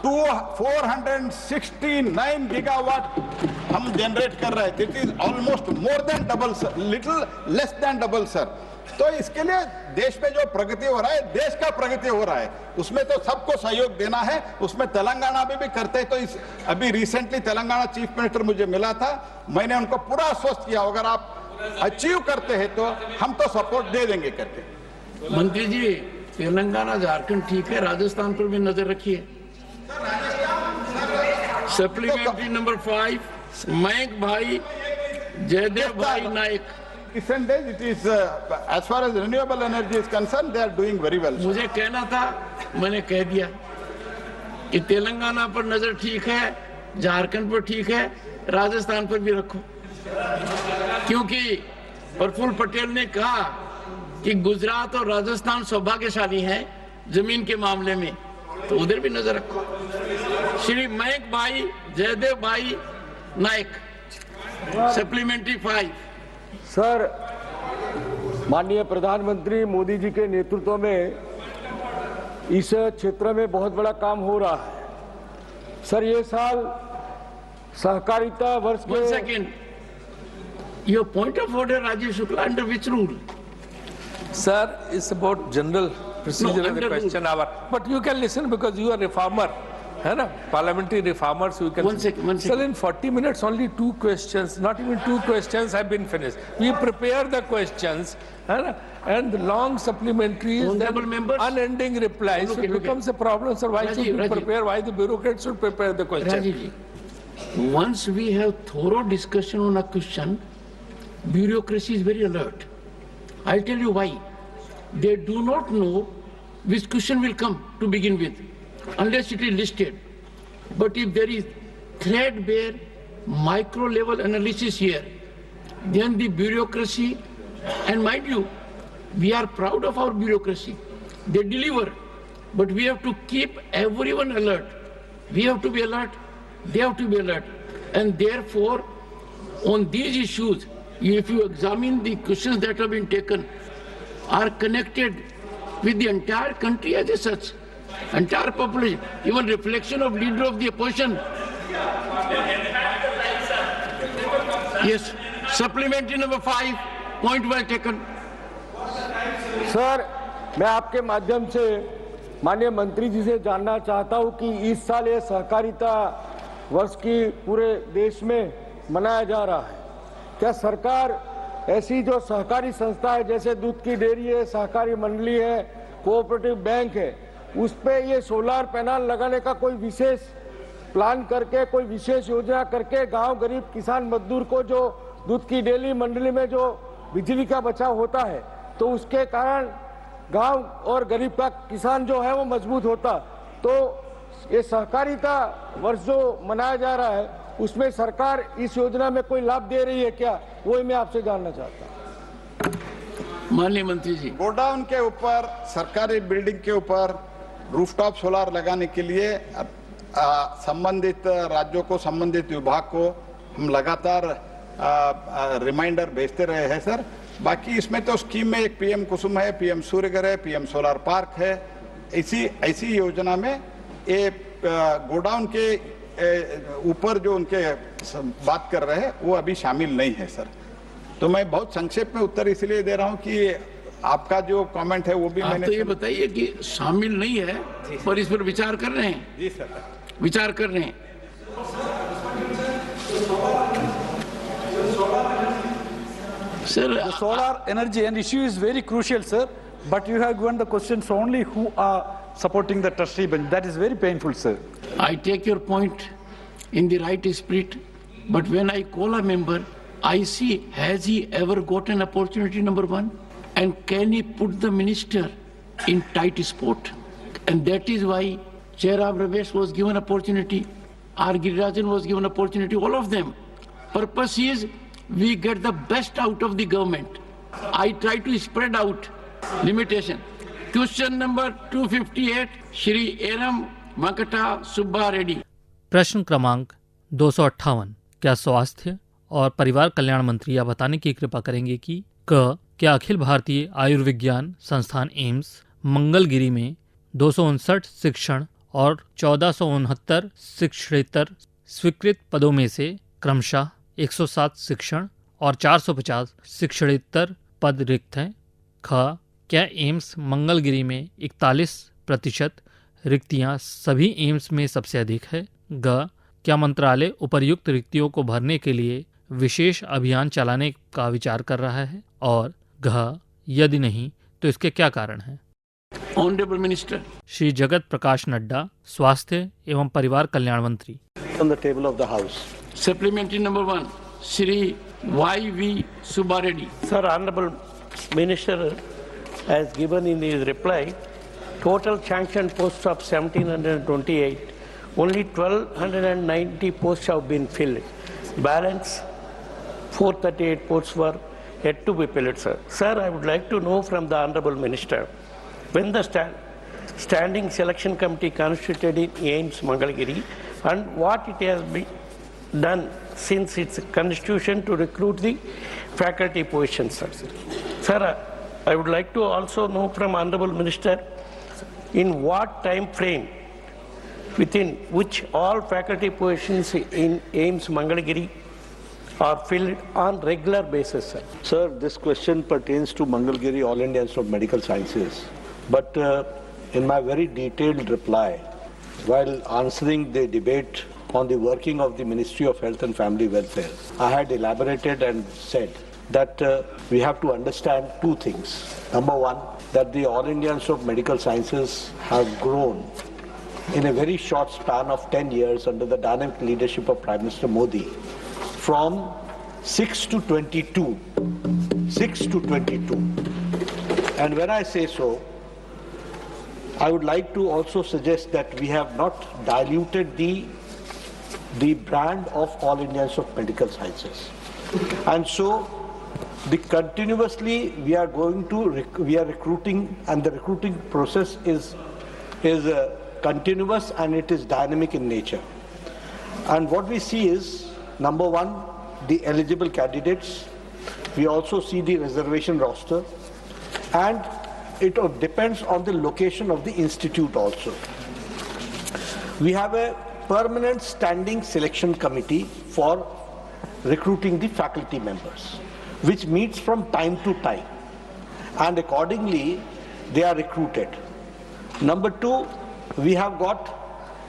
469 gigawatt हम जनरेट कर रहे हैं. It is almost more than double sir, little less than double sir. तो इसके लिए देश में जो प्रगति हो रहा है, देश का प्रगति हो रहा है, उसमें तो सबको सहयोग देना है. उसमें तेलंगाना में भी करते हैं. तो इस अभी रिसेंटली तेलंगाना चीफ मिनिस्टर मुझे मिला था, मैंने उनको पूरा आश्वस्त किया अगर आप अचीव करते हैं तो हम तो सपोर्ट दे देंगे करके. मंत्री जी, तेलंगाना झारखंड ठीक है, राजस्थान पर भी नजर रखिए. सप्लीमेंट्री नंबर 5, मयंक भाई, जयदेव भाई नायक. Recent days, it is as far as renewable energy is concerned, they are doing very well. मुझे कहना था, मैंने कह दिया कि तेलंगाना पर नजर ठीक है, झारखंड पर ठीक है, राजस्थान पर भी रखो, क्योंकि प्रफुल्ल पटेल ने कहा कि गुजरात और राजस्थान सौभाग्यशाली हैं जमीन के मामले में, तो उधर भी नजर रखो. श्री मयंक भाई, जयदेव भाई नायक, सप्लीमेंट्री 5. सर, माननीय प्रधानमंत्री मोदी जी के नेतृत्व में इस क्षेत्र में बहुत बड़ा काम हो रहा है. सर, ये साल सहकारिता वर्ष के... 1 second. Your point of order, Rajiv Shukla, under which rule? Sir, it's about general procedure of the question hour. But you can listen because you are a reformer. है ना, parliamentary reformers, you can... One second. Sir, in 40 minutes, only 2 questions, not even 2 questions have been finished. We prepare the questions, है ना, and the long supplementaries, Honorable members, unending replies, so it becomes a problem, sir. Why should we prepare? Why the bureaucrats should prepare the question? Rajiv ji, once we have thorough discussion on a question, bureaucracy is very alert. I'll tell you why. They do not know which question will come to begin with, unless it is listed. But if there is threadbare micro level analysis here, then the bureaucracy, and mind you, we are proud of our bureaucracy. They deliver, but we have to keep everyone alert. We have to be alert, they have to be alert. And therefore, on these issues, if you examine the questions that have been taken, are connected with the entire country as such, entire population, even reflection of leader of the opposition. Yes, supplementary number 5, point well taken. Sir, मैं आपके माध्यम से माननीय मंत्री जी से जानना चाहता हूं कि इस साल ये सहकारिता वर्ष की पूरे देश में मनाया जा रहा है. क्या सरकार ऐसी जो सहकारी संस्था है, जैसे दूध की डेयरी है, सहकारी मंडली है, कोऑपरेटिव बैंक है, उस पे ये सोलार पैनल लगाने का कोई विशेष प्लान करके, कोई विशेष योजना करके गांव गरीब किसान मजदूर को जो दूध की डेयरी मंडली में जो बिजली का बचाव होता है, तो उसके कारण गांव और गरीब का किसान जो है वो मजबूत होता. तो ये सहकारिता वर्ष जो मनाया जा रहा है, उसमें सरकार इस योजना में कोई लाभ दे रही है क्या, वो मैं आपसे जानना चाहता हूँ. माननीय मंत्री जी। गोडाउन के ऊपर, सरकारी बिल्डिंग के ऊपर रूफटॉप सोलार लगाने के लिए संबंधित राज्यों को, संबंधित विभाग को हम लगातार रिमाइंडर भेजते रहे हैं सर। बाकी इसमें तो स्कीम में एक पीएम कुसुम है, पीएम सूर्यघर है, पीएम सोलार पार्क है। ऐसी योजना में ये गोडाउन के ऊपर जो उनके बात कर रहे हैं वो अभी शामिल नहीं है सर। तो मैं बहुत संक्षेप में उत्तर इसलिए दे रहा हूं कि आपका जो कमेंट है वो भी आप मैंने तो ये बताइए कि शामिल नहीं है पर इस पर विचार कर रहे हैं। जी सर, विचार कर रहे हैं। Sir, the solar energy and issue is very crucial, sir. But you have given the questions only who are supporting the trustee bench. That is very painful, sir. I take your point in the right spirit, but when I call a member, I see, has he ever got an opportunity, number one? And can he put the minister in tight spot? And that is why Chair Ramesh was given opportunity, R. Girirajan was given opportunity, all of them. Purpose is we get the best out of the government. I try to spread out limitation. Question number 258, Shri Eram Venkata Subba Reddy. प्रश्न क्रमांक 258। क्या स्वास्थ्य और परिवार कल्याण मंत्री यह बताने की कृपा करेंगे कि क्या अखिल भारतीय आयुर्विज्ञान संस्थान एम्स मंगलगिरी में 259 शिक्षण और 1469 शिक्षणेतर स्वीकृत पदों में से क्रमशः 107 शिक्षण और 450 शिक्षणेतर पद रिक्त हैं? क्या एम्स मंगलगिरी में 41% रिक्तियां सभी एम्स में सबसे अधिक है? क्या मंत्रालय उपर्युक्त रिक्तियों को भरने के लिए विशेष अभियान चलाने का विचार कर रहा है? और यदि नहीं तो इसके क्या कारण हैं? ऑनरेबल मिनिस्टर श्री जगत प्रकाश नड्डा, स्वास्थ्य एवं परिवार कल्याण मंत्री। On the table of the House. Supplementary number 1, Shri Y.V. Subba Reddy. Sir, Honorable Minister has given in his reply, total sanctioned posts of 1728, only 1290 posts have been filled. Balance 438 posts were yet to be filled, sir. Sir, I would like to know from the Honorable Minister, when the Standing Selection Committee constituted in AIIMS Mangalagiri and what it has been done since its constitution to recruit the faculty positions, sir. Sir, I would like to also know from Honorable Minister in what time frame within which all faculty positions in AIIMS Mangalagiri are filled on regular basis, sir. Sir, this question pertains to Mangalgiri All India Institute of Medical Sciences. But in my very detailed reply, while answering the debate on the working of the Ministry of Health and Family Welfare, I had elaborated and said that we have to understand two things. Number one, that the All India Institute of Medical Sciences have grown in a very short span of 10 years under the dynamic leadership of Prime Minister Modi from 6 to 22. 6 to 22. And when I say so, I would like to also suggest that we have not diluted the brand of All India Institute of Medical Sciences. And so, continuously we are recruiting, and the recruiting process is continuous and it is dynamic in nature. And what we see is, number one, the eligible candidates. We also see the reservation roster, and it depends on the location of the institute also. We have a permanent standing selection committee for recruiting the faculty members, which meets from time to time, and accordingly they are recruited. Number two, we have got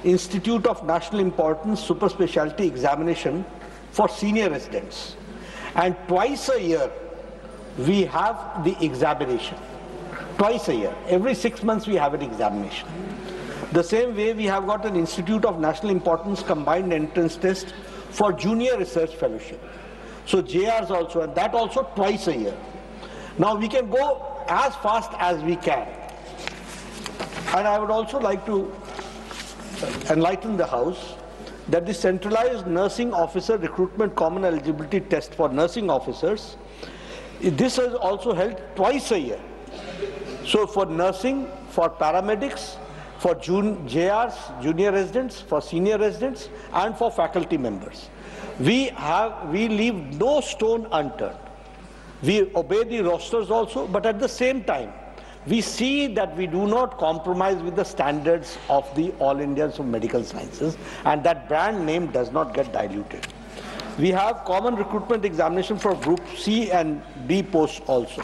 Institute of National Importance Super Specialty Examination for senior residents, and twice a year we have the examination. Twice a year, every 6 months we have an examination. The same way we have got an Institute of National Importance Combined Entrance Test for Junior Research Fellowship. So JRs also, and that also twice a year. Now we can go as fast as we can. And I would also like to enlighten the House that the centralized nursing officer recruitment common eligibility test for nursing officers This is also held twice a year. So for nursing, for paramedics, for JRs, junior residents, for senior residents, and for faculty members. We leave no stone unturned. We obey the rosters also, but at the same time, we see that we do not compromise with the standards of the All Indians of Medical Sciences, and that brand name does not get diluted. We have common recruitment examination for Group C and D posts also.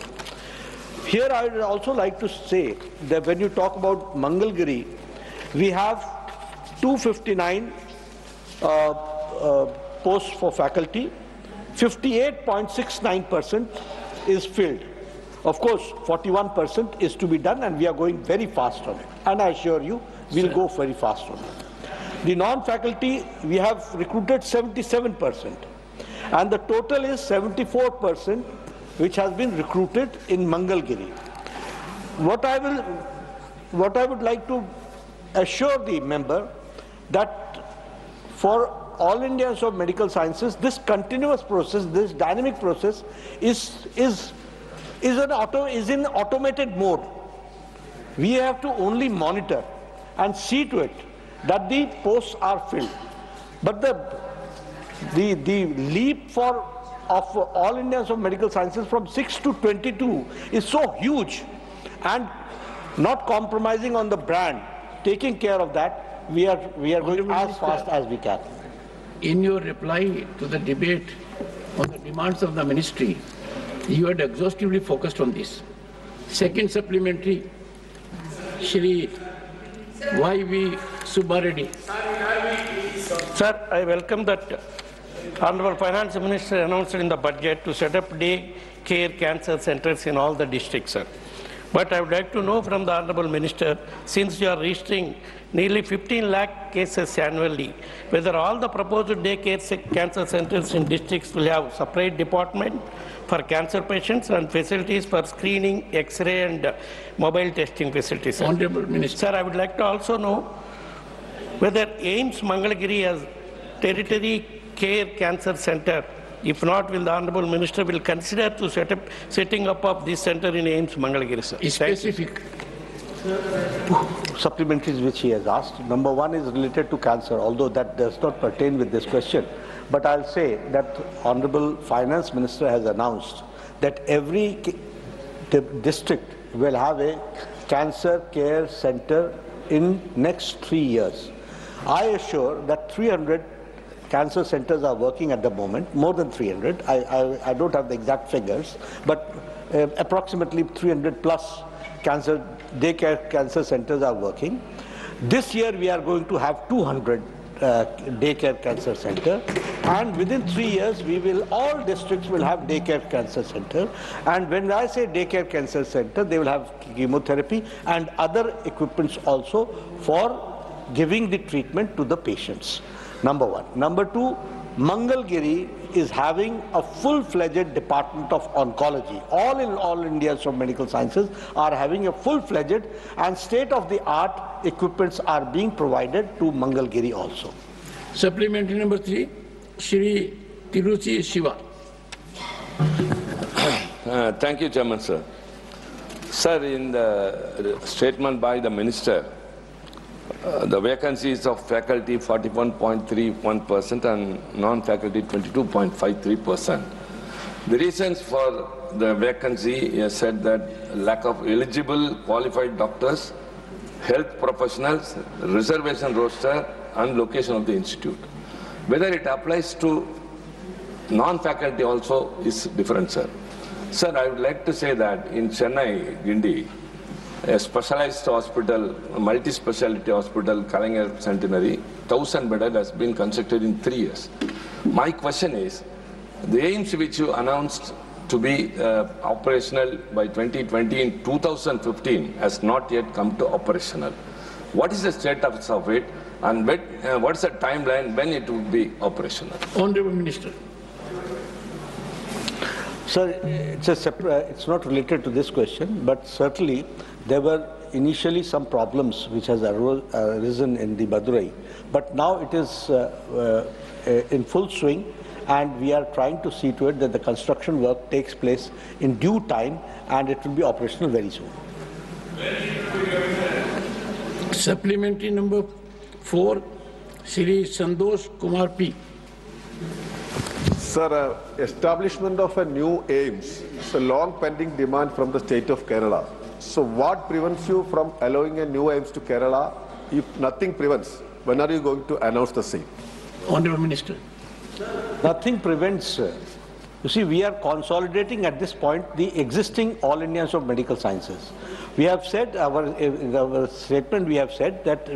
Here I would also like to say that when you talk about Mangalgiri, we have 259 posts for faculty, 58.69% is filled. Of course, 41% is to be done, and we are going very fast on it. And I assure you, we'll go very fast on it. The non-faculty, we have recruited 77%, and the total is 74%, which has been recruited in Mangalgiri. What I would like to assure the member that for All Indians of Medical Sciences, this continuous process, this dynamic process is in automated mode. We have to only monitor and see to it that the posts are filled. But the leap of All Indians of Medical Sciences from 6 to 22 is so huge, and not compromising on the brand, taking care of that, we are going as fast as we can. In your reply to the debate on the demands of the ministry, you had exhaustively focused on this. Second supplementary, Shri Y.V. Subba Reddy. Sir, I welcome that Honorable Finance Minister announced in the budget to set up day care cancer centers in all the districts, sir. But I would like to know from the Honorable Minister, since you are registering nearly 15 lakh cases annually, whether all the proposed day care cancer centers in districts will have separate department for cancer patients and facilities for screening, X-ray and mobile testing facilities. Sir. Honorable Minister. Sir, I would like to also know whether AIIMS Mangalagiri has territory care cancer center. If not, will the Honorable Minister will consider to setting up of this center in AIIMS Mangalagiri, sir? Specific. Supplementaries which he has asked. Number one is related to cancer, although that does not pertain with this question. But I'll say that Honorable Finance Minister has announced that every district will have a cancer care center in next 3 years. I assure that 300 cancer centers are working at the moment, more than 300. I don't have the exact figures, but approximately 300 plus daycare cancer centers are working. This year we are going to have 200 daycare cancer center, and within 3 years all districts will have daycare cancer center. And when I say daycare cancer center, they will have chemotherapy and other equipments also for giving the treatment to the patients. Number one. Number two, Mangalgiri is having a full-fledged department of oncology. All Indians of Medical Sciences are having a full-fledged and state-of-the-art equipments are being provided to Mangalgiri also. Supplementary number 3, Shri Tiruchi Shiva. Thank you, Chairman, sir. Sir, in the statement by the Minister, the vacancies of faculty 41.31% and non-faculty 22.53%. The reasons for the vacancy, he has said that lack of eligible qualified doctors, health professionals, reservation roster and location of the institute. Whether it applies to non-faculty also is different, sir. Sir, I would like to say that in Chennai, Guindy, a specialized hospital, a multi-speciality hospital, Kalaignar Centenary, 1,000 bedded has been constructed in 3 years. My question is, the AIIMS which you announced to be operational by 2020 in 2015 has not yet come to operational. What is the status of it, and what is the timeline when it will be operational? Honorable Minister. Sir, it's not related to this question, but certainly there were initially some problems which has arisen in the Madurai, but now it is in full swing, and we are trying to see to it that the construction work takes place in due time and it will be operational very soon. Supplementary number 4, Shri Santosh Kumar P. Sir, establishment of a new AIIMS is a long pending demand from the state of Kerala. So what prevents you from allowing a new AIIMS to Kerala? If nothing prevents, when are you going to announce the same? Honorable Minister. Nothing prevents. You see, we are consolidating at this point the existing All India Institute of Medical Sciences. We have said, in our statement, we have said that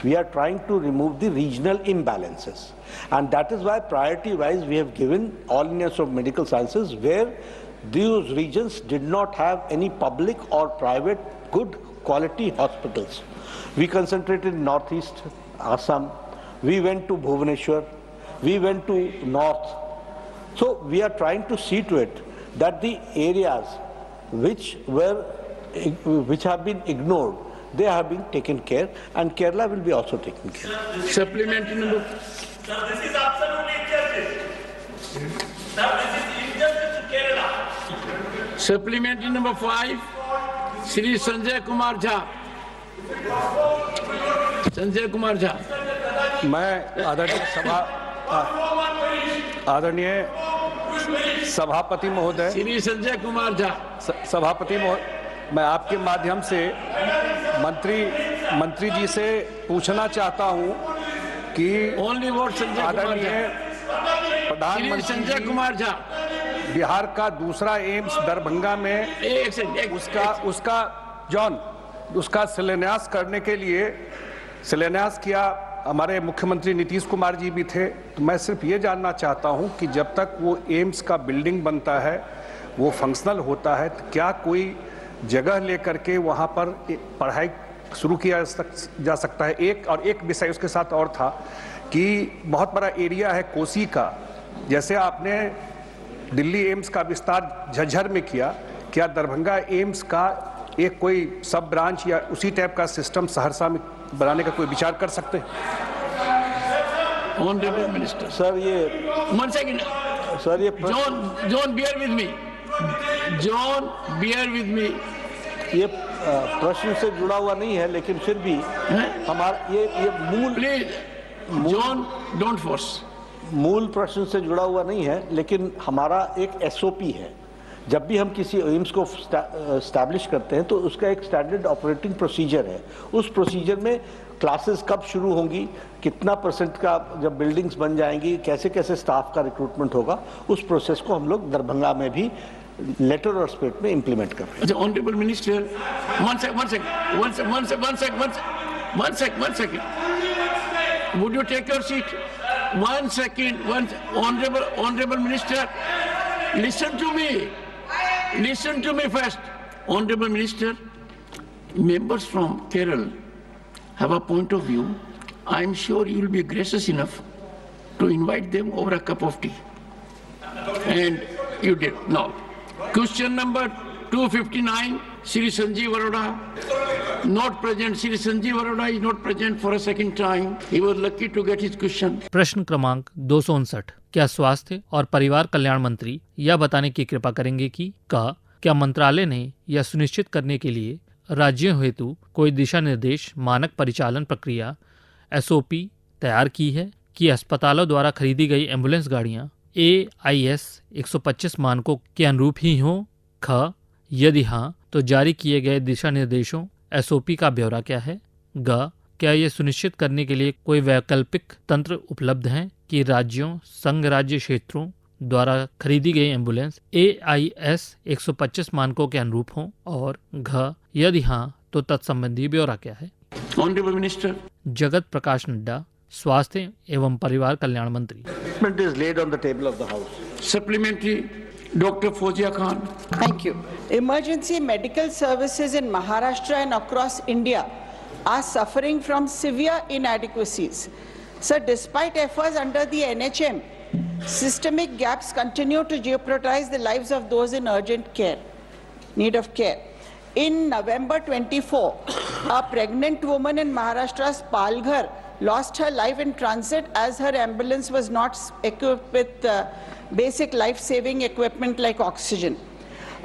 we are trying to remove the regional imbalances. And that is why priority-wise we have given All India Institute of Medical Sciences where those regions did not have any public or private good quality hospitals. We concentrated in Northeast, Assam, we went to Bhubaneswar, we went to North. So we are trying to see to it that the areas which have been ignored, they have been taken care, and Kerala will be also taken care. Supplementary number. Sir, this is absolutely injustice. Sir, this is injustice to Kerala. Supplementary number 5, Shri Sanjay Kumar Jha. Sanjay Kumar Jha. मैं आदरणीय सभापति महोदय, श्री संजय कुमार झा, सभापति महोदय, मैं आपके माध्यम से मंत्री जी से पूछना चाहता हूं कि आदरणीय प्रधानमंत्री संजय कुमार झा बिहार का दूसरा एम्स दरभंगा में उसका शिलान्यास करने के लिए शिलान्यास किया। हमारे मुख्यमंत्री नीतीश कुमार जी भी थे। तो मैं सिर्फ ये जानना चाहता हूं कि जब तक वो एम्स का बिल्डिंग बनता है, वो फंक्शनल होता है, तो क्या कोई जगह लेकर के वहां पर पढ़ाई शुरू किया जा सकता है? एक विषय उसके साथ और था कि बहुत बड़ा एरिया है कोसी का, जैसे आपने दिल्ली एम्स का विस्तार झज्जर में किया, क्या दरभंगा एम्स का एक कोई सब ब्रांच या उसी टाइप का सिस्टम सहरसा में बनाने का कोई विचार कर सकते हैं? ऑनरेबल मिनिस्टर सर, ये 1 सेकंड सर, ये जॉन बियर विद मी ये प्रश्न से जुड़ा हुआ नहीं है, लेकिन फिर भी हमारा ये मूल, प्लीज जॉन डोंट फोर्स, मूल प्रश्न से जुड़ा हुआ नहीं है, लेकिन हमारा एक एसओपी है। जब भी हम किसी एम्स को स्टैब्लिश करते हैं तो उसका एक स्टैंडर्ड ऑपरेटिंग प्रोसीजर है। उस प्रोसीजर में क्लासेस कब शुरू होंगी, कितना % का जब बिल्डिंग्स बन जाएंगी, कैसे कैसे स्टाफ का रिक्रूटमेंट होगा, उस प्रोसेस को हम लोग दरभंगा में भी लेटर और स्पिरिट में इम्प्लीमेंट कर रहे हैं। Honourable minister, one second. Would you take your seat? 1 second. Honorable Minister, listen to me. Listen to me first. Honorable Minister, members from Kerala have a point of view. I'm sure you will be gracious enough to invite them over a cup of tea. And you did. Now, question number 259, Shri Sanjeev Arora, not present. Shri Sanjeev Arora is not present for a second time. He was lucky to get his question. प्रश्न क्रमांक 259, क्या स्वास्थ्य और परिवार कल्याण मंत्री यह बताने की कृपा करेंगे कि क्या मंत्रालय ने यह सुनिश्चित करने के लिए राज्यों हेतु कोई दिशा निर्देश मानक परिचालन प्रक्रिया SOP तैयार की है कि अस्पतालों द्वारा खरीदी गई एम्बुलेंस गाड़ियां AIS 125 मानकों के अनुरूप ही हों? यदि हाँ, तो जारी किए गए दिशा निर्देशों SOP का ब्यौरा क्या है? क्या ये सुनिश्चित करने के लिए कोई वैकल्पिक तंत्र उपलब्ध हैं कि राज्यों, संघ राज्य क्षेत्रों द्वारा खरीदी गई एम्बुलेंस AIS 125 मानकों के अनुरूप हों? और यदि हाँ, तो तत्संबंधी ब्यौरा क्या है? ऑनरेबल मिनिस्टर जगत प्रकाश नड्डा, स्वास्थ्य एवं परिवार कल्याण मंत्री। is laid on the table of the House. Supplementary, Dr. Fozia Khan. Thank you. Emergency medical services in Maharashtra and across India are suffering from severe inadequacies. Sir, despite efforts under the NHM, systemic gaps continue to jeopardize the lives of those in urgent care, need of care. In November 24, a pregnant woman in Maharashtra's Palghar lost her life in transit as her ambulance was not equipped with basic life-saving equipment like oxygen.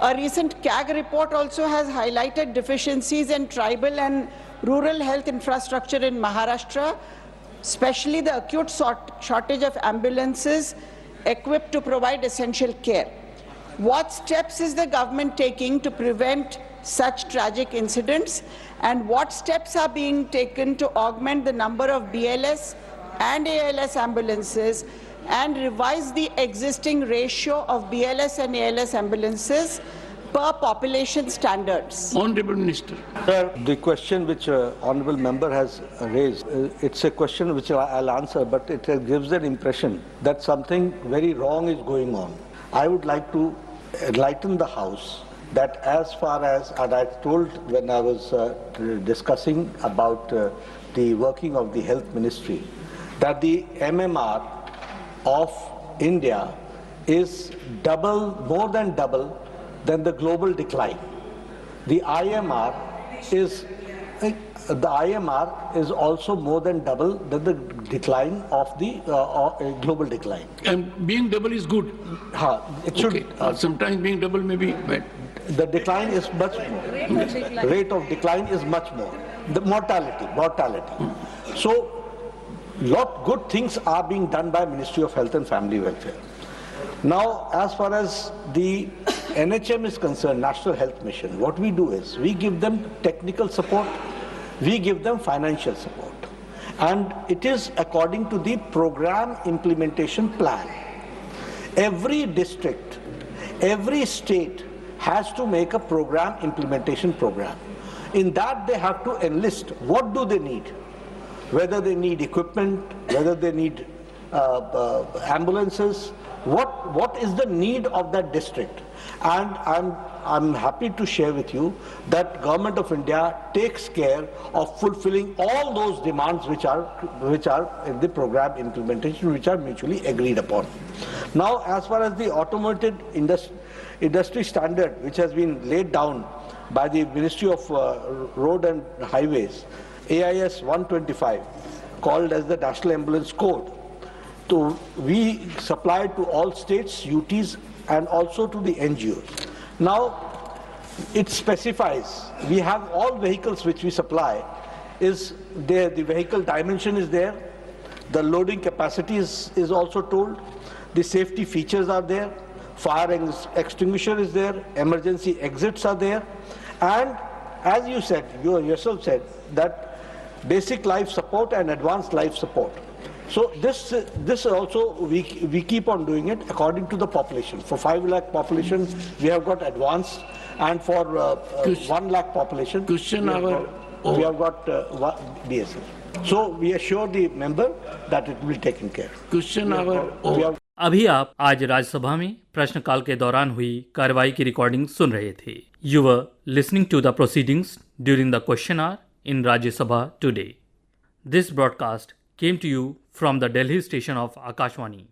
A recent CAG report also has highlighted deficiencies in tribal and rural health infrastructure in Maharashtra, especially the acute shortage of ambulances equipped to provide essential care. What steps is the government taking to prevent such tragic incidents, and what steps are being taken to augment the number of BLS and ALS ambulances and revise the existing ratio of BLS and ALS ambulances per population standards? Honorable Minister. Sir, the question which Honorable Member has raised, it's a question which I'll answer, but it gives an impression that something very wrong is going on. I would like to enlighten the House that as far as, and I told when I was discussing about the working of the Health Ministry, that the MMR of India is more than double than the global decline. The IMR is also more than double than the decline of the global decline. And being double is good. It should. Okay. Sometimes being double may be bad. The decline is much more. Rate of decline is much more. The mortality. So, lot good things are being done by Ministry of Health and Family Welfare. Now, as far as the NHM is concerned, National Health Mission, what we do is we give them technical support, we give them financial support, and it is according to the program implementation plan. Every district, every state has to make a program implementation program. In that they have to enlist what do they need, whether they need equipment, whether they need ambulances, what is the need of that district. And I'm happy to share with you that Government of India takes care of fulfilling all those demands which are in the program implementation, which are mutually agreed upon. Now, as far as the automotive industry standard, which has been laid down by the Ministry of Road and Highways, AIS 125, called as the National Ambulance Code, we supply to all states, UTs, and also to the NGOs. Now, it specifies, we have all vehicles which we supply, is there, the vehicle dimension is there, the loading capacity is also told, the safety features are there, fire extinguisher is there, emergency exits are there, and as you said, you yourself said, that basic life support and advanced life support. So this also we keep on doing it according to the population. For 5 lakh population, we have got advanced, and for 1 lakh population, we have got DSL. So we assure the member that it will be taken care. अभी आप आज राज्यसभा में प्रश्नकाल के दौरान हुई कार्रवाई की रिकॉर्डिंग सुन रहे थे. You were listening to the proceedings during the question hour in Rajya Sabha today. This broadcast came to you from the Delhi station of Akashvani.